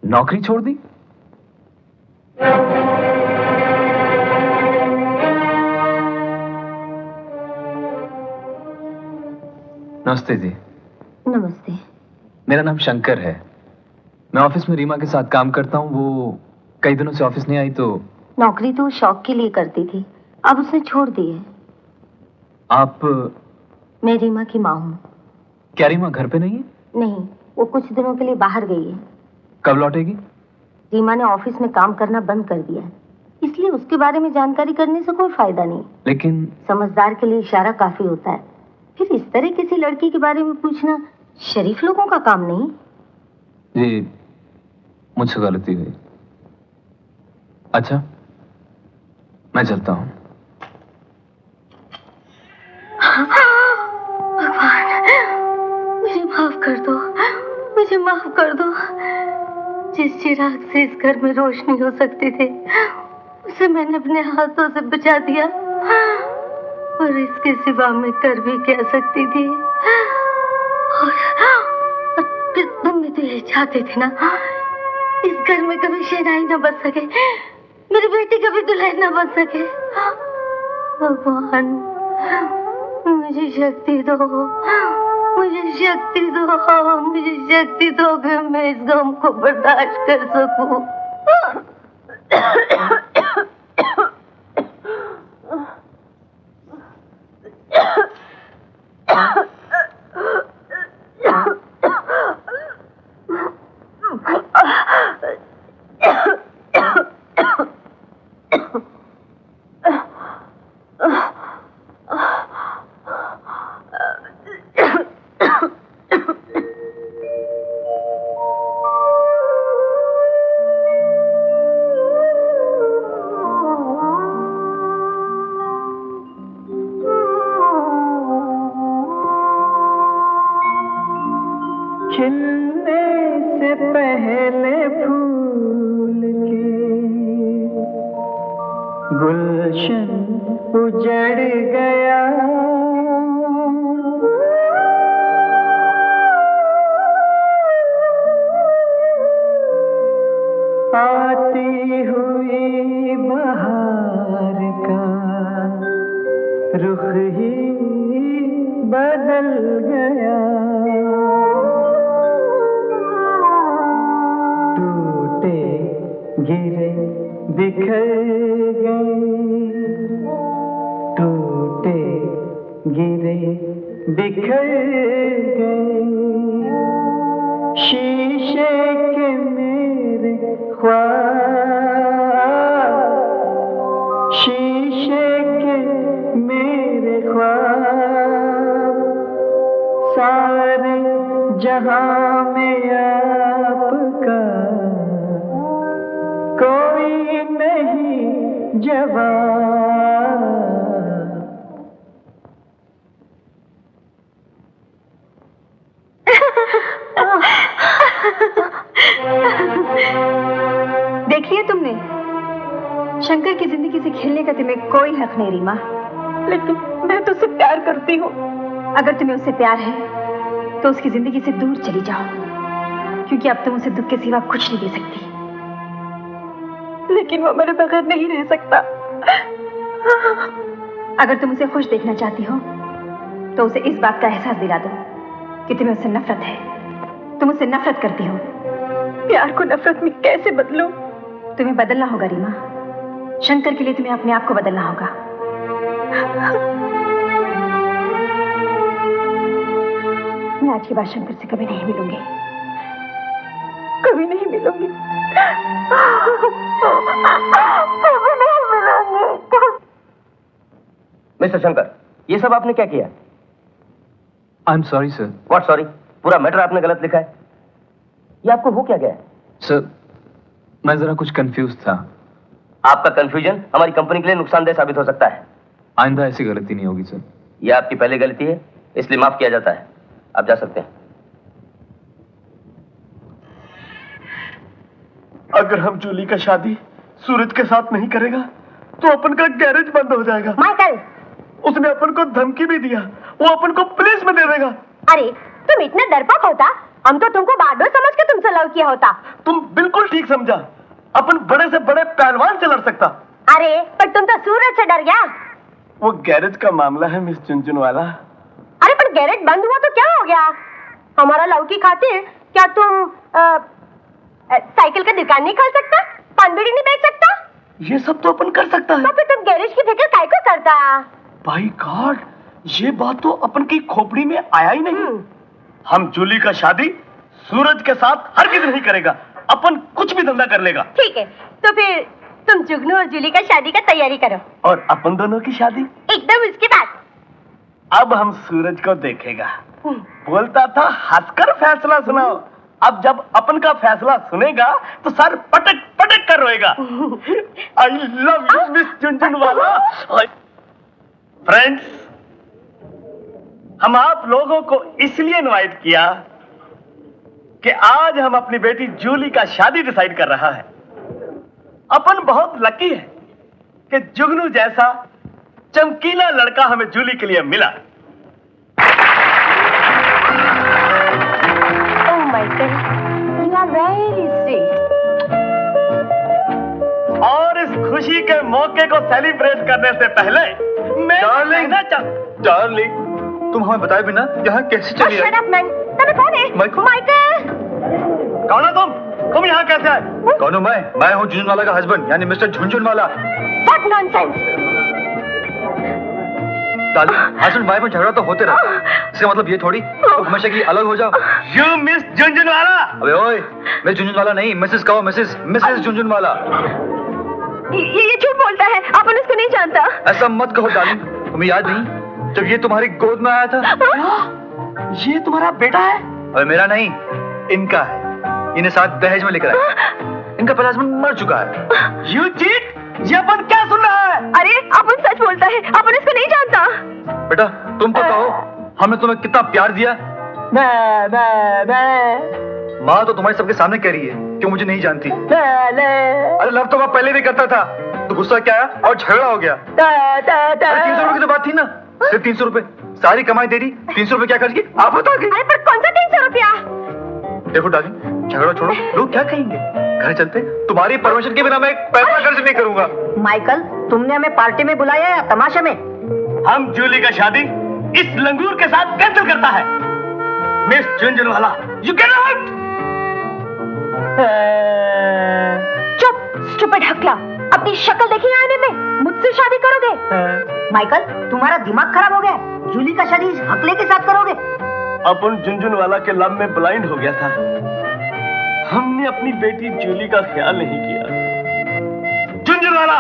नौकरी छोड़ दी? नमस्ते जी। नमस्ते। मेरा नाम शंकर है। मैं ऑफिस में रीमा के साथ काम करता हूँ। वो कई दिनों से ऑफिस नहीं आई तो। नौकरी तो शौक के लिए करती थी, अब उसने छोड़ दी है। आप? मैं रीमा की माँ हूँ। क्या रीमा घर पे नहीं है? नहीं, वो कुछ दिनों के लिए बाहर गई है। कब लौटेगी? रीमा ने ऑफिस में काम करना बंद कर दिया है, इसलिए उसके बारे में जानकारी करने से कोई फायदा नहीं। लेकिन समझदार के लिए इशारा काफी होता है, फिर इस तरह किसी लड़की के बारे में पूछना शरीफ लोगों का काम नहीं। जी मुझसे गलती हुई। अच्छा मैं चलता हूँ। भगवान मुझे माफ कर दो, मुझे माफ कर दो। जिस चिराग से इस घर में रोशनी हो सकती थी उसे मैंने अपने हाथों से बुझा दिया, और इसके सिवा मैं कर भी क्या सकती थी। और फिर तुम भी तो ये चाहते थे ना, इस घर में कभी शहनाई न बन सके, मेरी बेटी कभी दुल्हन न बन सके। भगवान मुझे शक्ति दो, मुझे शक्ति दो, मुझे शक्ति दो कि मैं इस गम को बर्दाश्त कर सकूं। खिलने से पहले फूल के गुलशन उजड़ गया, आती हुई बहार का रुख ही बदल गया। टूटे गिरे बिखर गए, टूटे गिरे बिखर गए। शीशे के मेरे ख्वाब, शीशे के मेरे ख्वाब, सारे जहां में आपका कोई नहीं जवाब। देख लिया तुमने, शंकर की जिंदगी से खेलने का तुम्हें कोई हक नहीं रीमा। लेकिन मैं तो उससे प्यार करती हूँ। अगर तुम्हें उससे प्यार है तो उसकी जिंदगी से दूर चली जाओ, क्योंकि अब तुम उसे दुख के सिवा कुछ नहीं दे सकती। लेकिन वो मेरे बगैर नहीं रह सकता। अगर तुम उसे खुश देखना चाहती हो तो उसे इस बात का एहसास दिला दो कि तुम्हें उससे नफरत है, तुम उससे नफरत करती हो। प्यार को नफरत में कैसे बदलूं? तुम्हें बदलना होगा रीमा, शंकर के लिए तुम्हें अपने आप को बदलना होगा। मैं आज के बाद शंकर से कभी नहीं मिलूंगी, कभी कभी नहीं मिलूंगी, कभी नहीं मिलूंगी। मिस्टर शंकर, ये सब आपने क्या किया? I am sorry sir. What sorry? पूरा मैटर आपने गलत लिखा है। ये आपको हो क्या गया? सर, मैं जरा कुछ कंफ्यूज था। आपका कंफ्यूजन हमारी कंपनी के लिए नुकसानदेह साबित हो सकता है। आइंदा ऐसी गलती नहीं होगी सर। यह आपकी पहली गलती है, इसलिए माफ किया जाता है। आप जा सकते हैं। अगर हम जूली का शादी सूरज के साथ नहीं करेगा तो अपन का गैरेज बंद हो जाएगा। माइकल, उसने अपन को धमकी भी दिया, वो अपन को पुलिस में दे देगा। अरे तुम इतना डरपोक होता, हम तो तुमको बारडोर समझ के तुमसे लव किया होता। तुम बिल्कुल ठीक समझा। अपन बड़े से बड़े पहलवान से लड़ सकता। अरे पर तुम तो सूरज से डर गया। वो गैरेज का मामला है मिस झुनझुनवाला। अरे पर गैरेज बंद हुआ तो क्या हो गया? हमारा लव की खातिर क्या तुम साइकिल का दुकान नहीं खोल सकता, पान बीड़ी नहीं बेच सकता? ये सब तो अपन कर सकता है। तो फिर तुम गैरेज की फिक्र काय को करता? भाई गॉड, ये बात तो अपन की खोपड़ी में आया ही नहीं। हम जूली का शादी सूरज के साथ हरगिज़ नहीं करेगा। अपन कुछ भी धंधा कर लेगा। ठीक है, तो फिर तुम जुगनू और जूली का शादी का तैयारी करो। और अपन दोनों की शादी एकदम उसके बाद। अब हम सूरज को देखेगा। बोलता था हंसकर फैसला सुनाओ। अब जब अपन का फैसला सुनेगा तो सर पटक पटक कर रोएगा। I love you miss Jhunjhunwala. Friends, हम आप लोगों को इसलिए इनवाइट किया कि आज हम अपनी बेटी जूली का शादी डिसाइड कर रहा है। अपन बहुत लकी है कि जुगनू जैसा चमकीला लड़का हमें जूली के लिए मिला। Oh Michael, you are very sweet. और इस खुशी के मौके को सेलिब्रेट करने से पहले मैं डार्लिंग, तुम हमें बताए बिना यहाँ कैसे चली आई? शट अप मैन, तुम्हें कौन है? माइकल। कौन है तुम यहाँ कैसे आए? कौन हूँ मैं हूँ झुनझुनवाला का हस्बैंड, यानी mister Jhunjhunwala. What nonsense! Darling, husband wife में झगड़ा तो होते रहता है, इसका मतलब ये थोड़ी तुम हमेशा के लिए अलग हो जाओ। You miss Jhunjhunwala. अबे ओए, मैं झुनझुनवाला नहीं, मिसेस कहो, मिसेस झुनझुनवाला। ये झूठ बोलता है, अपन उसको नहीं जानता। ऐसा मत कहो डार्लिंग, तुम्हें याद नहीं जब ये तुम्हारी गोद में आया था? ये तुम्हारा बेटा है? अबे मेरा नहीं, इनका है। इन्हें साथ दहेज में लेकर आया। इनका पहला हस्बैंड मर चुका है। You cheat! ये अपन क्या सुन रहा है? अरे अपन सच बोलता है, अपन इसको नहीं जानता। बेटा तुम तो कहो, हमने तुम्हें कितना प्यार दिया। माँ तो तुम्हारे सबके सामने कह रही है कि मुझे नहीं जानती। अरे लव तो मैं पहले भी करता था, तो गुस्सा क्या आया और झगड़ा हो गया। 300 रुपए की तो बात थी ना, सिर्फ 300 रुपए, सारी कमाई दे दी, 300 रुपए क्या खर्च की आप बता गई। अरे पर कौन सा 300 रुपया? देखो डार्लिंग, झगड़ा छोड़ो, लोग क्या कहेंगे, घर चलते। तुम्हारी परमिशन के बिना मैं एक पैसा खर्च नहीं करूंगा। माइकल, तुमने हमें पार्टी में बुलाया या तमाशा में? हम जूली का शादी इस लंगूर के साथ कैंसिल करता है। Miss Jhunjhunwala, you can not. चुप, स्टूपिड हकला। अपनी शक्ल देखी आईने में, मुझसे शादी करोगे? माइकल, तुम्हारा दिमाग खराब हो गया। जूली का शादी इस हकले के साथ करोगे? अपन झुनझुनवाला के लव में ब्लाइंड हो गया था। हमने अपनी बेटी जूली का ख्याल नहीं किया। Jhunjhunwala,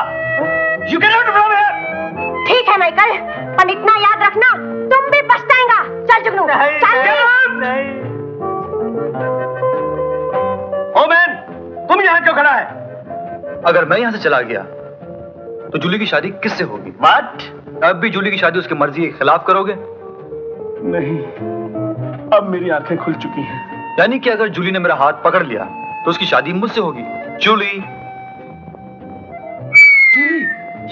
you can not Blum here. ठीक है माइकल, पर इतना याद रखना, तुम भी पछताएगा। चल जुगनू, चल। ओ मैन, तुम यहाँ क्यों खड़ा है? अगर मैं यहाँ से चला गया तो जूली की शादी किससे होगी? What? अब भी जूली की शादी उसकी मर्जी के खिलाफ करोगे? नहीं, अब मेरी आंखें खुल चुकी हैं। यानी कि अगर जूली ने मेरा हाथ पकड़ लिया तो उसकी शादी मुझसे होगी। जूली,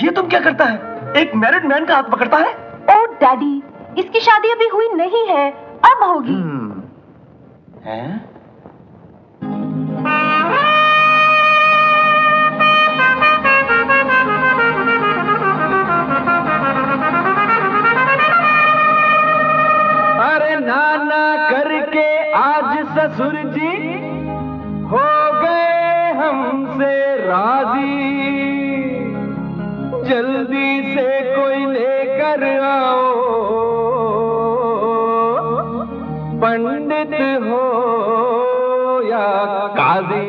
ये तुम क्या करता है? एक मैरिड मैन का हाथ पकड़ता है? ओ डैडी, इसकी शादी अभी हुई नहीं है, अब होगी। हैं? अरे नाना करके आज ससुर जी हो गए हमसे राजी, जल्दी से कोई लेकर आओ, पंडित हो या काजी,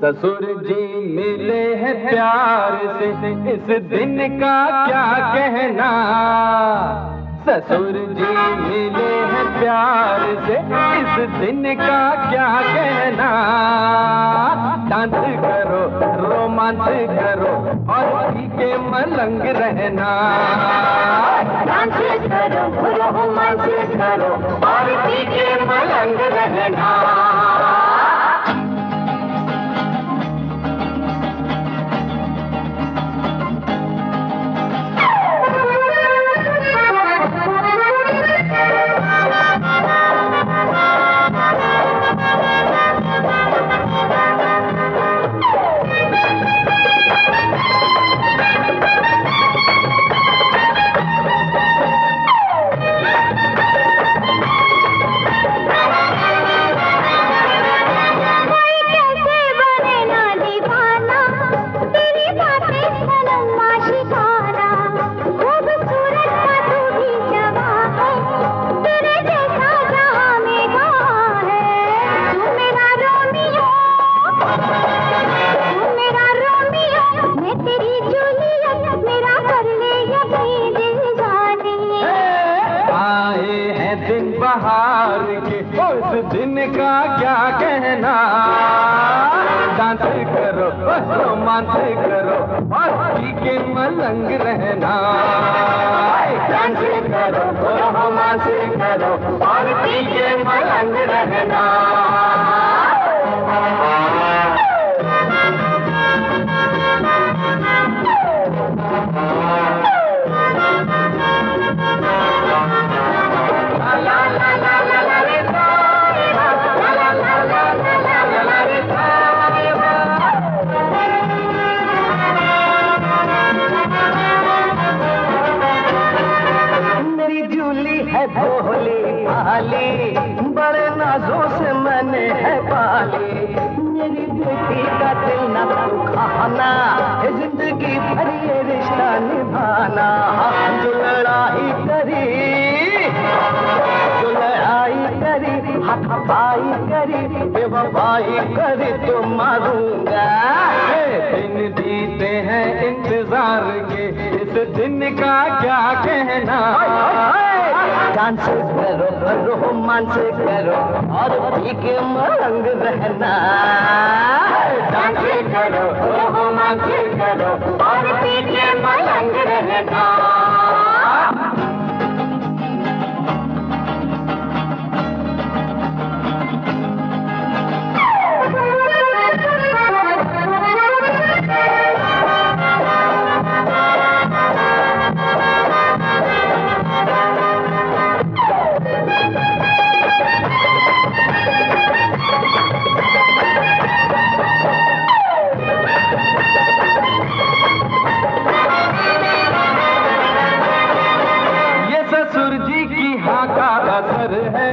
ससुर जी मिले हैं प्यार से, इस दिन का क्या कहना। ससुर जी मिले हैं प्यार से, इस दिन का क्या कहना। डांस करो, रोमांस करो और पी के मलंग रहना। डांस करो, रोमांस करो और पी के मलंग रहना। बहार के उस दिन का क्या कहना। डांस करो, रोमांस करो और पी के मलंग रहना। डांस करो, रोमांस करो और पी के मलंग रहना। मेरी जूली है भोली भाली, बड़े नाजों से मैंने है पाली। मेरी बेटी का दिल न तू खाना, जिंदगी भर ये रिश्ता निभाना। जो लड़ाई करी, जो लड़ाई करी, हाथापाई करी, बेवफाई करी तो मारूंगा। दिन जीते हैं इंतजार के, इस दिन का क्या कहना। डांस करो, रोमांस करो और पी के मलंग रहना। डांस करो, रोमांस करो और पी के मलंग रहना। असर है,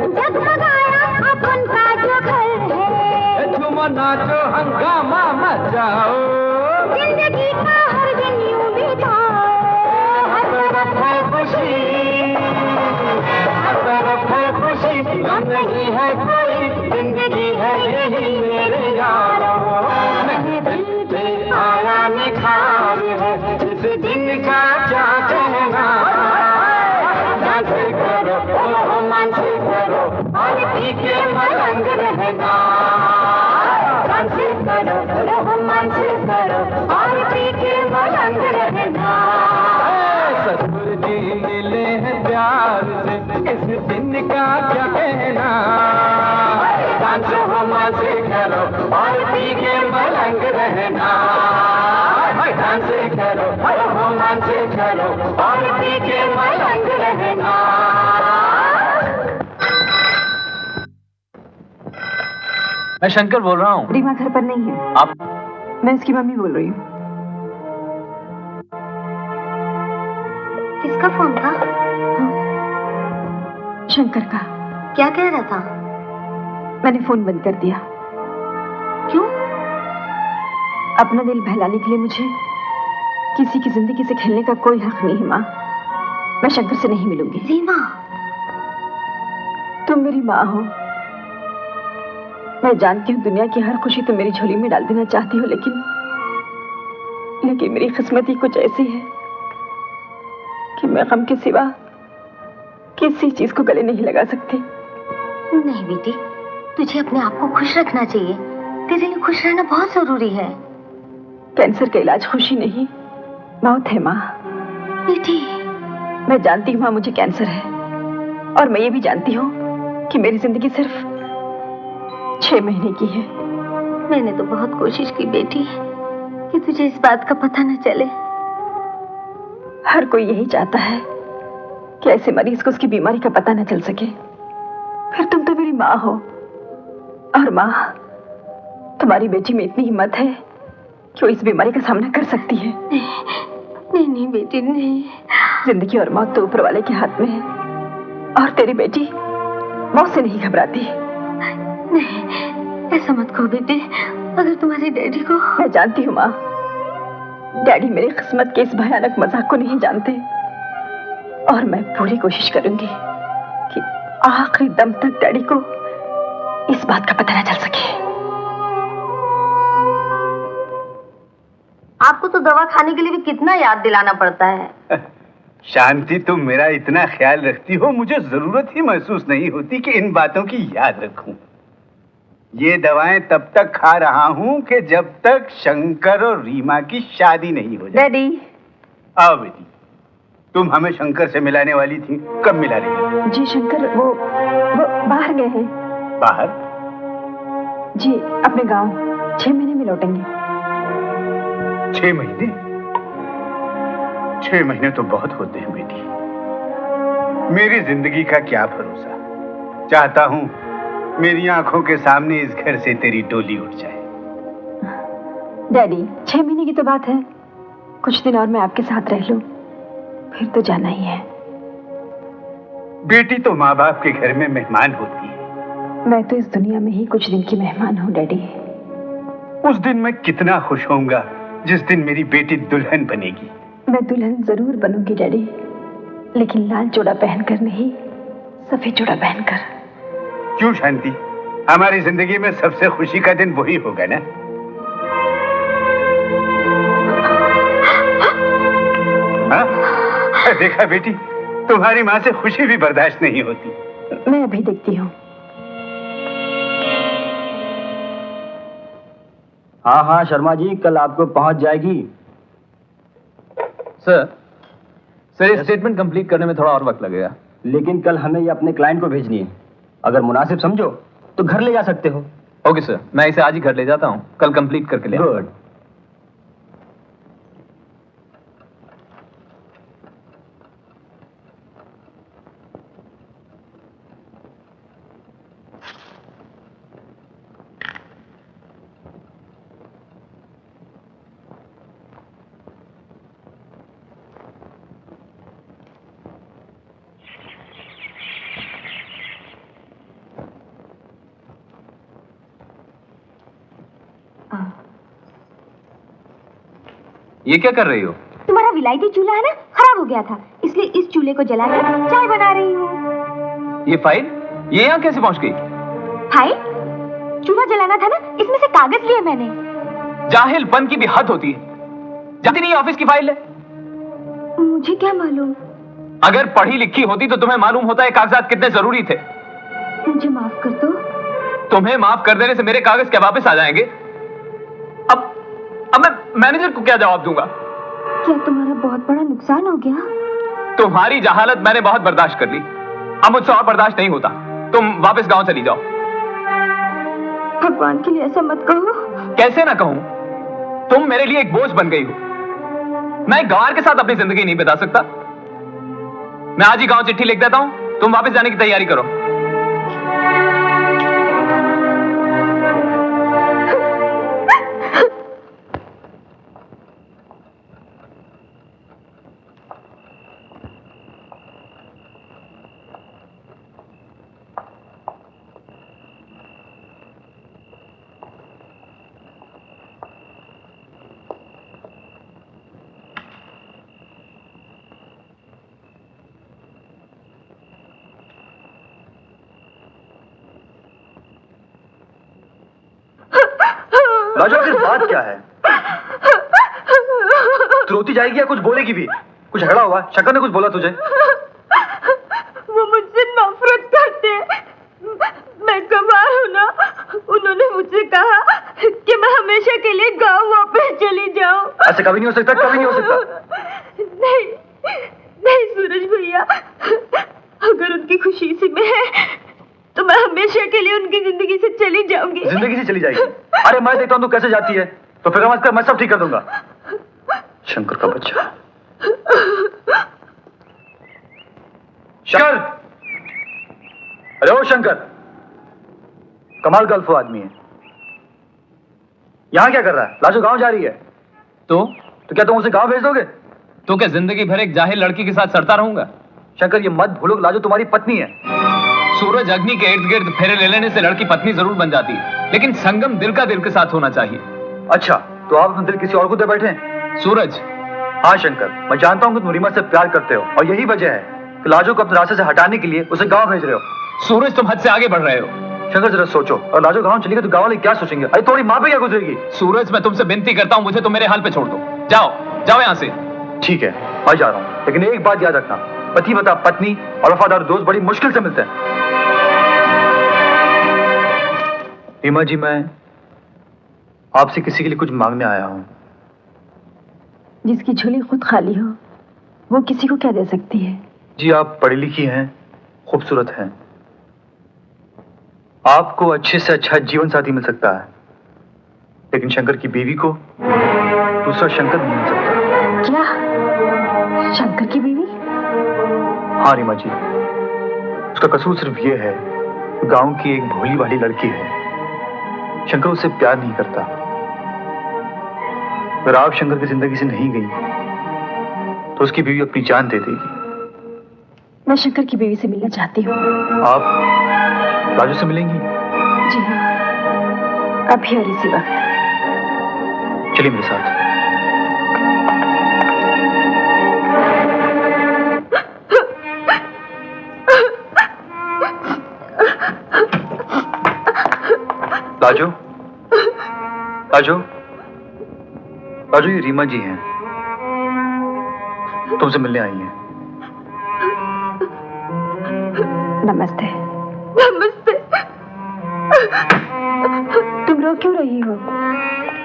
जगमगाया अपन का जो घर है। झूमो नाचो हंगामा मचाओ, जिंदगी का हर दिन यूं बिताओ। हर तरफ है खुशी, हर तरफ है खुशी, गम नहीं है कोई, जिंदगी है यही मेरे यारों। नहीं दिल पे आया निखार है, इस दिन का क्या कहना। डांस करो, रोमांस करो और पी के मलंग रहना। डांस करो, रोमांस करो और पी के मलंग रहना। ससुर जी मिले हैं प्यार से, इस दिन का क्या कहना। डांस रोमांस करो और पी के मलंग रहना। डांस करो, रोमांस करो और पी के मलंग रहना। मैं शंकर बोल रहा हूँ। रीमा घर पर नहीं है। आप? मैं उसकी मम्मी बोल रही हूँ। किसका फोन था? शंकर का। क्या कह रहा था? मैंने फोन बंद कर दिया। क्यों? अपना दिल बहलाने के लिए मुझे किसी की जिंदगी से खेलने का कोई हक नहीं है माँ। मैं शंकर से नहीं मिलूंगी। रीमा, तुम मेरी माँ हो, मैं जानती हूँ दुनिया की हर खुशी तो मेरी झोली में डाल देना चाहती हूँ, लेकिन मेरी किस्मत ही कुछ ऐसी है कि मैं गम के सिवा किसी चीज को गले नहीं लगा सकती। नहीं बेटी, तुझे अपने आप को खुश रखना चाहिए। तेरे लिए खुश रहना बहुत जरूरी है। कैंसर का इलाज खुशी नहीं, मौत है माँ। बेटी, मैं जानती हूँ माँ मुझे कैंसर है, और मैं ये भी जानती हूँ कि मेरी जिंदगी सिर्फ 6 महीने की है। मैंने तो बहुत कोशिश की बेटी कि तुझे इस बात का पता न चले। हर कोई यही चाहता है कि ऐसे मरीज को उसकी बीमारी का पता न चल सके। फिर तुम तो मेरी माँ हो, और माँ, तुम्हारी बेटी में इतनी हिम्मत है कि वो इस बीमारी का सामना कर सकती है। नहीं नहीं बेटी, नहीं। जिंदगी और मौत तो ऊपर वाले के हाथ में है, और तेरी बेटी मौत से नहीं घबराती। नहीं, ऐसा मत कहो बेटी। अगर तुम्हारे डैडी को... मैं जानती हूँ माँ, डैडी मेरी किस्मत के इस भयानक मजाक को नहीं जानते, और मैं पूरी कोशिश करूंगी कि आखिरी दम तक डैडी को इस बात का पता न चल सके। आपको तो दवा खाने के लिए भी कितना याद दिलाना पड़ता है। शांति, तुम मेरा इतना ख्याल रखती हो, मुझे जरूरत ही महसूस नहीं होती कि इन बातों की याद रखूं। ये दवाएं तब तक खा रहा हूं कि जब तक शंकर और रीमा की शादी नहीं हो जाए। डैडी। आओ बेटी, तुम हमें शंकर से मिलाने वाली थी, कब मिला रही हो? जी शंकर वो बाहर गए हैं। बाहर? जी, अपने गांव। 6 महीने में लौटेंगे। 6 महीने? 6 महीने तो बहुत होते हैं बेटी। मेरी जिंदगी का क्या भरोसा। चाहता हूं मेरी आंखों के सामने इस घर से तेरी डोली उठ जाए। डैडी, 6 महीने की तो बात है, कुछ दिन और मैं आपके साथ रह लूं, फिर तो जाना ही है। बेटी तो माँ बाप के घर में मेहमान होती है। मैं तो इस दुनिया में ही कुछ दिन की मेहमान हूँ डैडी। उस दिन मैं कितना खुश होऊंगा जिस दिन मेरी बेटी दुल्हन बनेगी। मैं दुल्हन जरूर बनूंगी डैडी, लेकिन लाल जोड़ा पहनकर नहीं, सफेद जोड़ा पहनकर। क्यों शांति, हमारी जिंदगी में सबसे खुशी का दिन वही होगा ना? हाँ? देखा बेटी, तुम्हारी माँ से खुशी भी बर्दाश्त नहीं होती। मैं अभी देखती हूँ। हाँ हाँ शर्मा जी, कल आपको पहुंच जाएगी। सर, ये स्टेटमेंट कंप्लीट करने में थोड़ा और वक्त लगेगा। लेकिन कल हमें ये अपने क्लाइंट को भेजनी है। अगर मुनासिब समझो तो घर ले जा सकते हो। ओके सर, मैं इसे आज ही घर ले जाता हूँ, कल कंप्लीट करके ले। गुड। ये क्या कर रही हो? तुम्हारा विलायती चूल्हा है ना, खराब हो गया था, इसलिए इस चूल्हे को जलाकर चाय बना रही हूँ। ये फाइल ये यहाँ कैसे पहुँच गई? फाइल? चूल्हा जलाना था ना, इसमें से कागज लिए मैंने। जाहिलपन की भी हद होती है। जानती नहीं ऑफिस की फाइल है? मुझे क्या मालूम। अगर पढ़ी लिखी होती तो तुम्हें मालूम होता है कागजात कितने जरूरी थे। मुझे माफ कर दो। तुम्हें माफ कर देने से मेरे कागज क्या वापस आ जाएंगे? अब मैं मैनेजर को क्या जवाब दूंगा? क्या तुम्हारा बहुत बड़ा नुकसान हो गया? तुम्हारी जहालत मैंने बहुत बर्दाश्त कर ली, अब मुझसे और बर्दाश्त नहीं होता। तुम वापस गांव चली जाओ। भगवान के लिए ऐसा मत कहो। कैसे ना कहूं? तुम मेरे लिए एक बोझ बन गई हो। मैं एक गंवार के साथ अपनी जिंदगी नहीं बिता सकता। मैं आज ही गांव चिट्ठी लिख देता हूं, तुम वापस जाने की तैयारी करो। लाजो आखिर बात क्या है? तू रोती जाएगी या कुछ बोलेगी भी? कुछ झगड़ा हुआ? शंकर ने कुछ बोला तुझे? वो मुझसे नफरत करते हैं। मैं कमार हूँ ना, उन्होंने मुझसे कहा कि मैं हमेशा के लिए गाँव वापस चली जाऊँ। ऐसे कभी नहीं हो सकता, कभी नहीं हो सकता। नहीं सूरज भैया, अगर उनकी खुशी इसी में है तो मैं हमेशा के लिए उनकी जिंदगी से चली जाऊंगी। जिंदगी से चली जाएगी? अरे मैं देखता हूँ तू कैसे जाती है, तो फिक्र मत कर, मैं सब ठीक कर दूंगा। शंकर का बच्चा। शंकर! अरे ओ शंकर, कमाल का अल्फो आदमी है। यहां क्या कर रहा है? लाजो गांव जा रही है। तो क्या तुम उसे गांव भेज दोगे? तो क्या जिंदगी भर एक जाहिल लड़की के साथ सड़ता रहूंगा? शंकर ये मत भूलो, लाजो तुम्हारी पत्नी है। सूरज अग्नि के इर्द गिर्द फेरे ले लेने से लड़की पत्नी जरूर बन जाती है, लेकिन संगम दिल का दिल के साथ होना चाहिए। अच्छा, तो आप अपना दिल किसी और को दे बैठे हैं? सूरज। हाँ शंकर, मैं जानता हूं कि तुम रीमा से प्यार करते हो, और यही वजह है कि लाजो को अपने रास्ते से हटाने के लिए उसे गांव भेज रहे हो। सूरज, तुम हद से आगे बढ़ रहे हो। शंकर जरा सोचो, और लाजो गांव चली गई तो गांव वाले क्या सोचेंगे? अरे तुम्हारी माँ पे क्या गुजरेगी? सूरज, मैं तुमसे विनती करता हूं, मुझे तो मेरे हाल पे छोड़ दो। जाओ जाओ यहां से। ठीक है, मैं जा रहा हूं, लेकिन एक बात याद रखना, पति बता पत्नी और वफादार दोस्त बड़ी मुश्किल से मिलते हैं। रीमा जी, मैं आपसे किसी के लिए कुछ मांगने आया हूं। जिसकी झोली खुद खाली हो वो किसी को क्या दे सकती है? जी, आप पढ़ी लिखी हैं, खूबसूरत हैं, आपको अच्छे से अच्छा जीवन साथी मिल सकता है, लेकिन शंकर की बीवी को दूसरा शंकर नहीं मिल सकता। क्या? शंकर की बीवी? हाँ रीमा जी, उसका कसूर सिर्फ ये है, गांव की एक भोली भाली लड़की है। शंकर उससे प्यार नहीं करता। अगर आप शंकर की जिंदगी से नहीं गई तो उसकी बीवी अपनी जान दे देगी। मैं शंकर की बीवी से मिलना चाहती हूँ। आप राजू से मिलेंगी? जी हाँ, अभी और इसी वक्त। चलिए मेरे साथ। राजू, राजू, राजू, ये रीमा जी हैं, तुमसे मिलने आई हैं। नमस्ते। नमस्ते। तुम रो क्यों रही हो?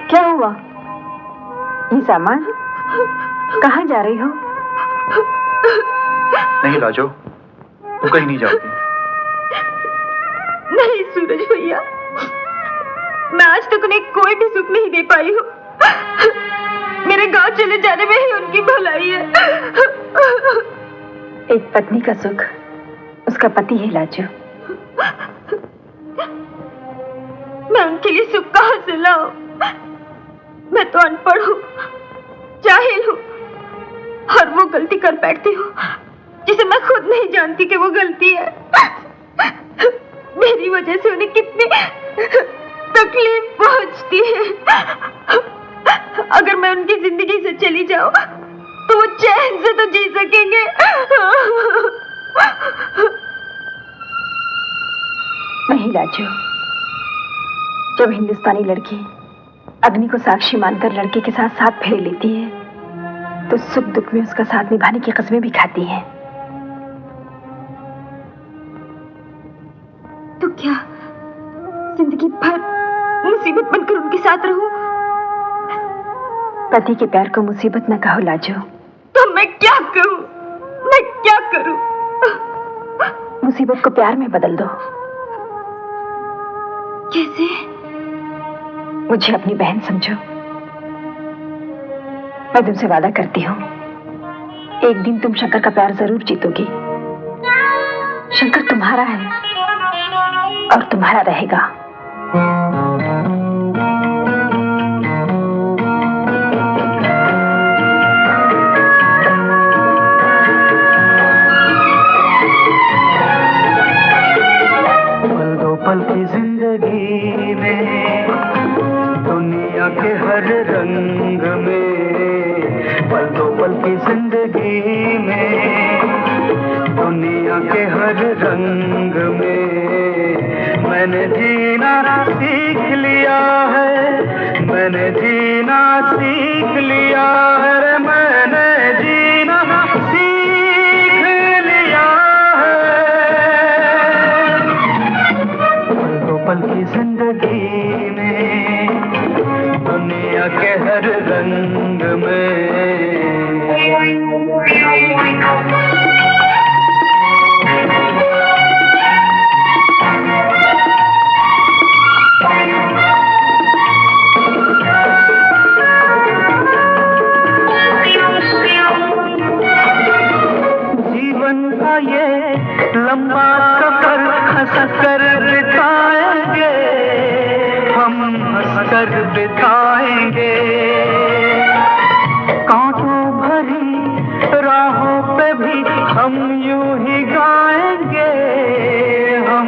क्या हुआ? ये सामान कहाँ जा रही हो? नहीं राजू, तुम कहीं नहीं जाओगी। नहीं सूरज भैया, मैं आज तक उन्हें कोई भी सुख नहीं दे पाई हूँ। मेरे गांव चले जाने में ही उनकी भलाई है। एक पत्नी का सुख उसका पति है लाजू। मैं उनके लिए सुख कहाँ से लाऊं? मैं तो अनपढ़ हूँ, जाहिल हूँ, और वो गलती कर बैठती हूँ जिसे मैं खुद नहीं जानती कि वो गलती है। मेरी वजह से उन्हें कितनी तकलीफ पहुंचती है। अगर मैं उनकी जिंदगी से चली जाऊं तो वो चैन से तो जी सकेंगे। नहीं लाजू, जब हिंदुस्तानी लड़की अग्नि को साक्षी मानकर लड़के के साथ साथ फेरे लेती है तो सुख दुख में उसका साथ निभाने की कस्में भी खाती है। तो क्या जिंदगी भर मुसीबत बनकर उनके साथ रहूं? पति के प्यार को मुसीबत न कहो लाजो। तो मैं क्या करूं? मैं क्या करूं? मुसीबत को प्यार में बदल दो। कैसे? मुझे अपनी बहन समझो। मैं तुमसे वादा करती हूँ, एक दिन तुम शंकर का प्यार जरूर जीतोगी। शंकर तुम्हारा है और तुम्हारा रहेगा। पल दो पल की जिंदगी में, दुनिया के हर रंग में, पल दो पल की जिंदगी में, दुनिया के हर रंग में, मैंने जीना सीख लिया है, मैंने जीना सीख लिया है रे, मैंने जीना सीख लिया है। पल दो पल की जिंदगी में, दुनिया के हर रंग में। जीवन का ये लंबा सफर हंसकर बिताएंगे, हम हंसकर बिताएंगे। कांटों भरी राहों पे भी हम यूं ही गाएंगे, हम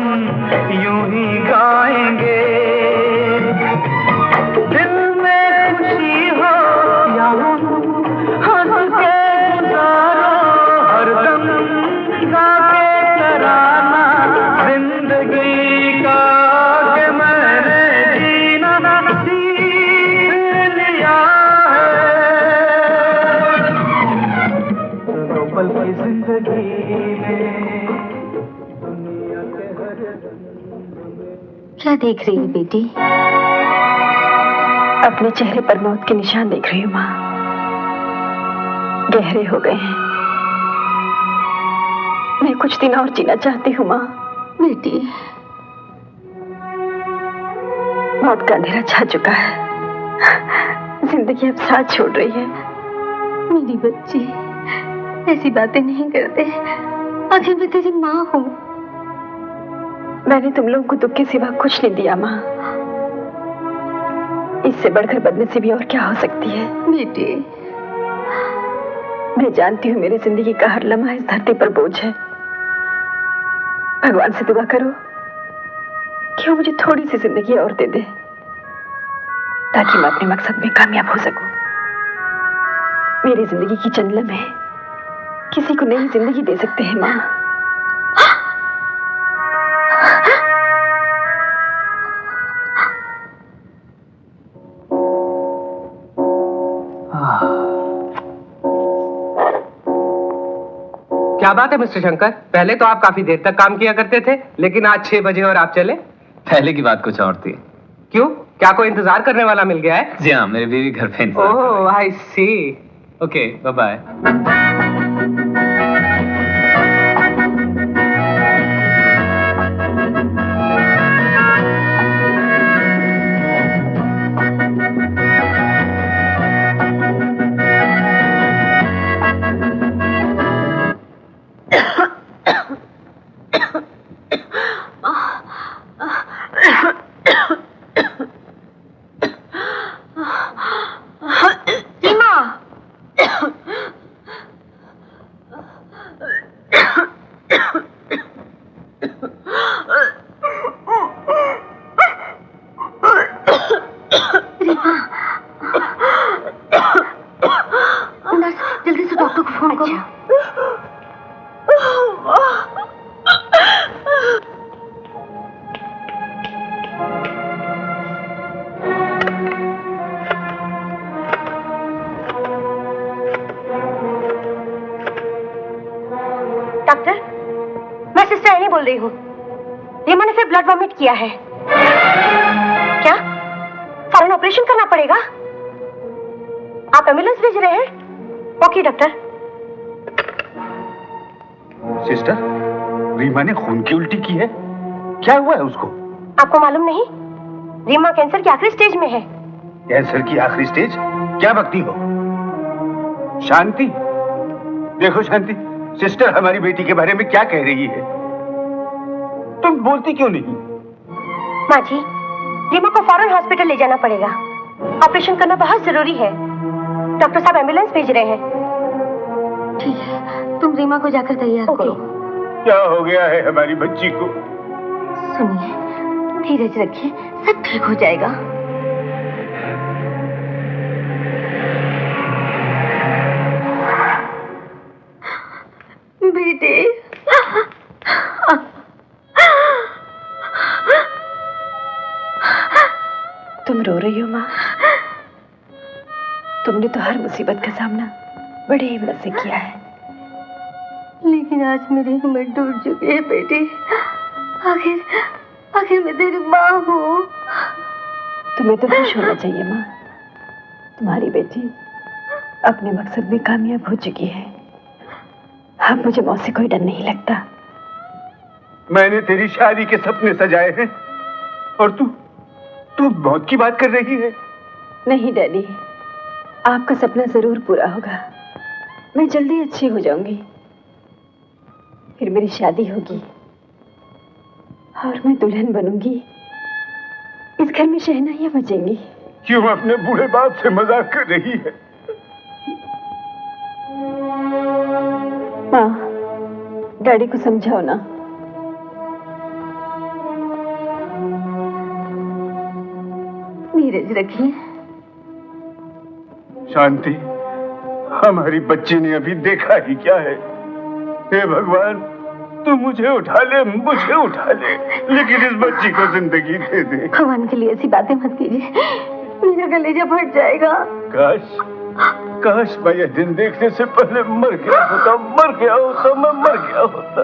यूं ही गाएंगे। दिल में खुशी हो या गम, हंस के गुजारो हरदम, गा के तराना जिंदगी का, कि मैंने जीना सीख लिया है। दो पल की जिंदगी में, दुनिया के हर क्या देख रही है बेटी? अपने चेहरे पर मौत के निशान देख रही हूँ माँ। गहरे हो गए हैं। मैं कुछ दिन और जीना चाहती हूँ माँ। बेटी, मौत का अंधेरा छा चुका है, जिंदगी अब साथ छोड़ रही है। मेरी बच्ची, ऐसी बातें नहीं करते। आखिर मैं तेरी माँ हूँ। मैंने तुम लोगों को दुख के सिवा कुछ नहीं दिया माँ। इससे बढ़कर बदनसीबी और क्या हो सकती है? बेटी, मैं जानती हूँ मेरी जिंदगी का हर लम्हा इस धरती पर बोझ है। भगवान से दुआ करो कि वो मुझे थोड़ी सी जिंदगी और दे दे, ताकि मैं अपने मकसद में कामयाब हो सकूं। मेरी जिंदगी की चंद लम्हे किसी को नई जिंदगी दे सकते हैं माँ। क्या बात है मिस्टर शंकर, पहले तो आप काफी देर तक काम किया करते थे, लेकिन आज 6 बजे और आप चले? पहले की बात कुछ और थी। क्यों, क्या कोई इंतजार करने वाला मिल गया है? जी हाँ, मेरी बीवी घर पे इंतजार। Oh I see. Okay, bye bye. जल्दी से डॉक्टर को फोन करो। डॉक्टर, मैं सिस्टर एनी बोल रही हूँ। रीमा ने फिर ब्लड वॉमिट किया है। क्या फौरन ऑपरेशन करना पड़ेगा? आप एम्बुलेंस भेज रहे हैं? Okay doctor. सिस्टर, रीमा ने खून की उल्टी की है। क्या हुआ है उसको? आपको मालूम नहीं? रीमा कैंसर की आखिरी स्टेज में है। कैंसर की आखिरी स्टेज? क्या बकती हो? शांति, देखो शांति, सिस्टर हमारी बेटी के बारे में क्या कह रही है? तुम बोलती क्यों नहीं? माँ जी, रीमा को फौरन हॉस्पिटल ले जाना पड़ेगा। ऑपरेशन करना बहुत जरूरी है। डॉक्टर साहब एम्बुलेंस भेज रहे हैं। ठीक है, तुम रीमा को जाकर तैयार करो। क्या हो गया है हमारी बच्ची को? सुनिए, धीरज रखिए, सब ठीक हो जाएगा। बेटे, तुम रो रही हो माँ? तुमने तो हर मुसीबत का सामना बड़े हिम्मत से किया है। लेकिन आज मेरी हिम्मत टूट चुकी है बेटी। आखिर मैं तेरी माँ हूँ। तुम्हें तो खुश होना चाहिए माँ। तुम्हारी बेटी अपने मकसद में कामयाब हो चुकी है। अब मुझे मौत से कोई डर नहीं लगता। मैंने तेरी शादी के सपने सजाए हैं और तू मौत की बात कर रही है। नहीं डैडी, आपका सपना जरूर पूरा होगा। मैं जल्दी अच्छी हो जाऊंगी, फिर मेरी शादी होगी और मैं दुल्हन बनूंगी। इस घर में शहनाइयां बजेंगी। क्यों अपने बूढ़े बाप से मजाक कर रही है? माँ, डैडी को समझाओ ना। नीरज रखिए। शांति, हमारी बच्ची ने अभी देखा ही क्या है। हे भगवान, तू मुझे उठा ले, लेकिन इस बच्ची को जिंदगी दे दे। भगवान के लिए ऐसी बातें मत कीजिए, मेरा कलेजा फट जाएगा। काश मैं यह दिन देखने से पहले मर गया होता, मैं मर गया होता।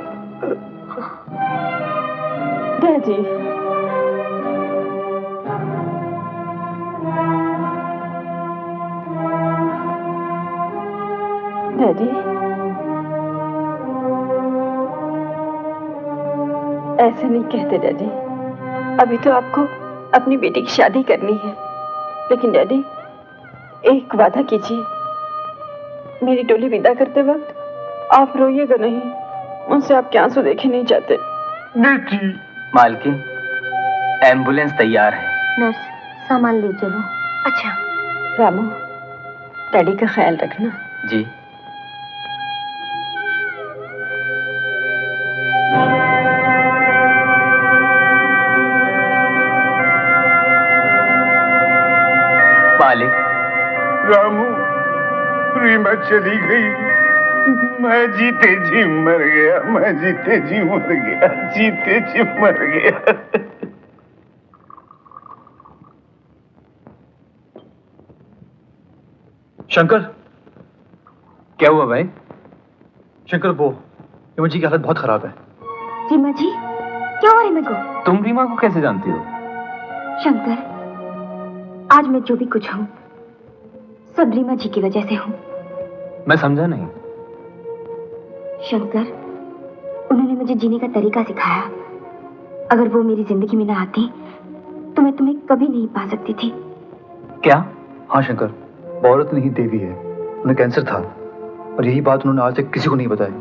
डैडी, डैडी, ऐसे नहीं कहते डैडी। अभी तो आपको अपनी बेटी की शादी करनी है। लेकिन डैडी, एक वादा कीजिए, मेरी डोली विदा करते वक्त आप रोइएगा नहीं। मुझसे आपके आंसू देखे नहीं जाते। बेटी। मालकिन, एम्बुलेंस तैयार है। नर्स, सामान ले चलो। अच्छा रामू, डैडी का ख्याल रखना। जी। मालिक। रामू, रीमा चली गई। मैं जीते जी मर गया। शंकर, क्या हुआ भाई? शंकर, वो रीमा जी की हालत बहुत खराब है। रीमा जी? क्या हुआ रीमा को? तुम रीमा को कैसे जानती हो? शंकर, आज मैं जो भी कुछ हूँ सब रीमा जी की वजह से हूँ। मैं समझा नहीं। शंकर, उन्होंने मुझे जीने का तरीका सिखाया। अगर वो मेरी जिंदगी में ना आती तो मैं तुम्हें कभी नहीं पा सकती थी। क्या? हाँ शंकर, वो औरत नहीं देवी है। उन्हें कैंसर था और यही बात उन्होंने आज तक किसी को नहीं बताई।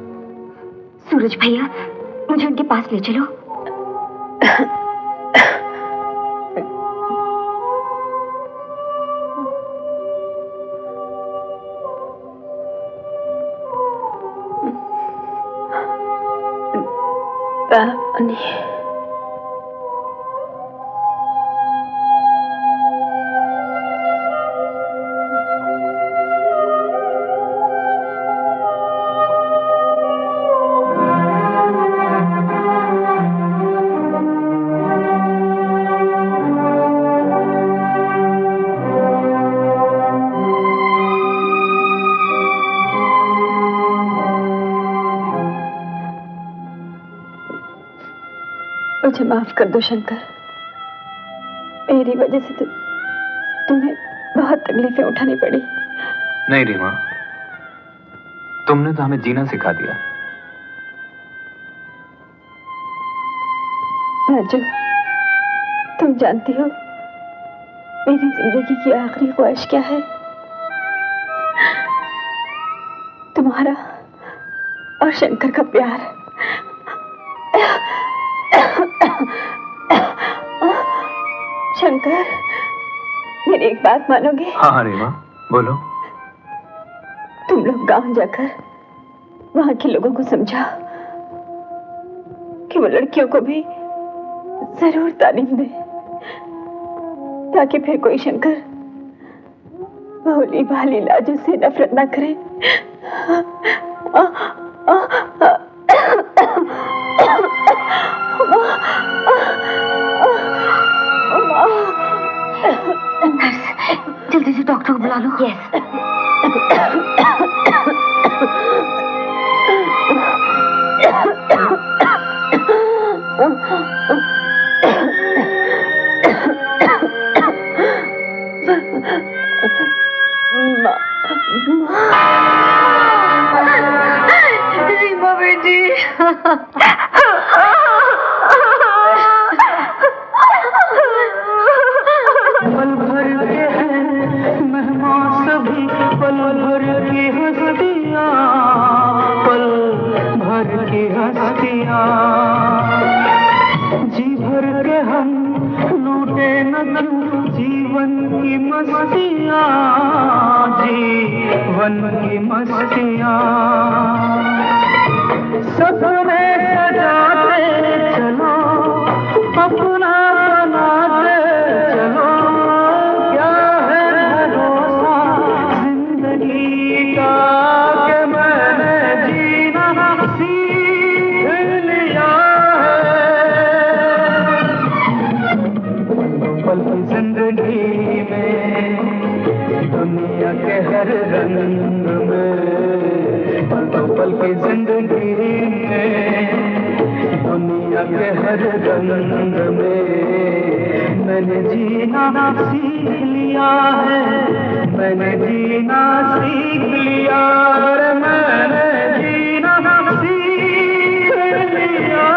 सूरज भैया, मुझे उनके पास ले चलो। मुझे माफ कर दो शंकर। मेरी वजह से तुम्हें बहुत तकलीफें उठानी पड़ी। नहीं रीमा, तुमने तो हमें जीना सिखा दिया। राजू, तुम जानती हो मेरी जिंदगी की आखिरी ख्वाहिश क्या है? तुम्हारा और शंकर का प्यार। शंकर, मेरी एक बात मानोगे? हाँ रीमा, बोलो। तुम लोग गांव जाकर वहां के लोगों को समझाओ कि वो लड़कियों को भी जरूर तालीम दे, ताकि फिर कोई शंकर भोली भाली लाजों से नफरत ना करे। जल्दी जल्दी से डॉक्टर को बुला लो। यस। रीमा बेटी। पल भर के हैं मेहमान सभी, पल भर की हस्तियाँ, पल भर की हस्तियाँ। जी भर के हम लूटे न क्यों जीवन की मस्तियाँ, जीवन की मस्तियाँ। सपने सजाते चलो, अपना बनाते चलो, क्या है भरोसा जिंदगी का कि मैंने जीना सीख लिया है। पल की जिंदगी में दुनिया के हर रंग में, पल की जिंदगी में दुनिया के हर रंग में मैंने जीना सीख लिया है, मैंने जीना सीख लिया है, मैंने जीना सीख लिया।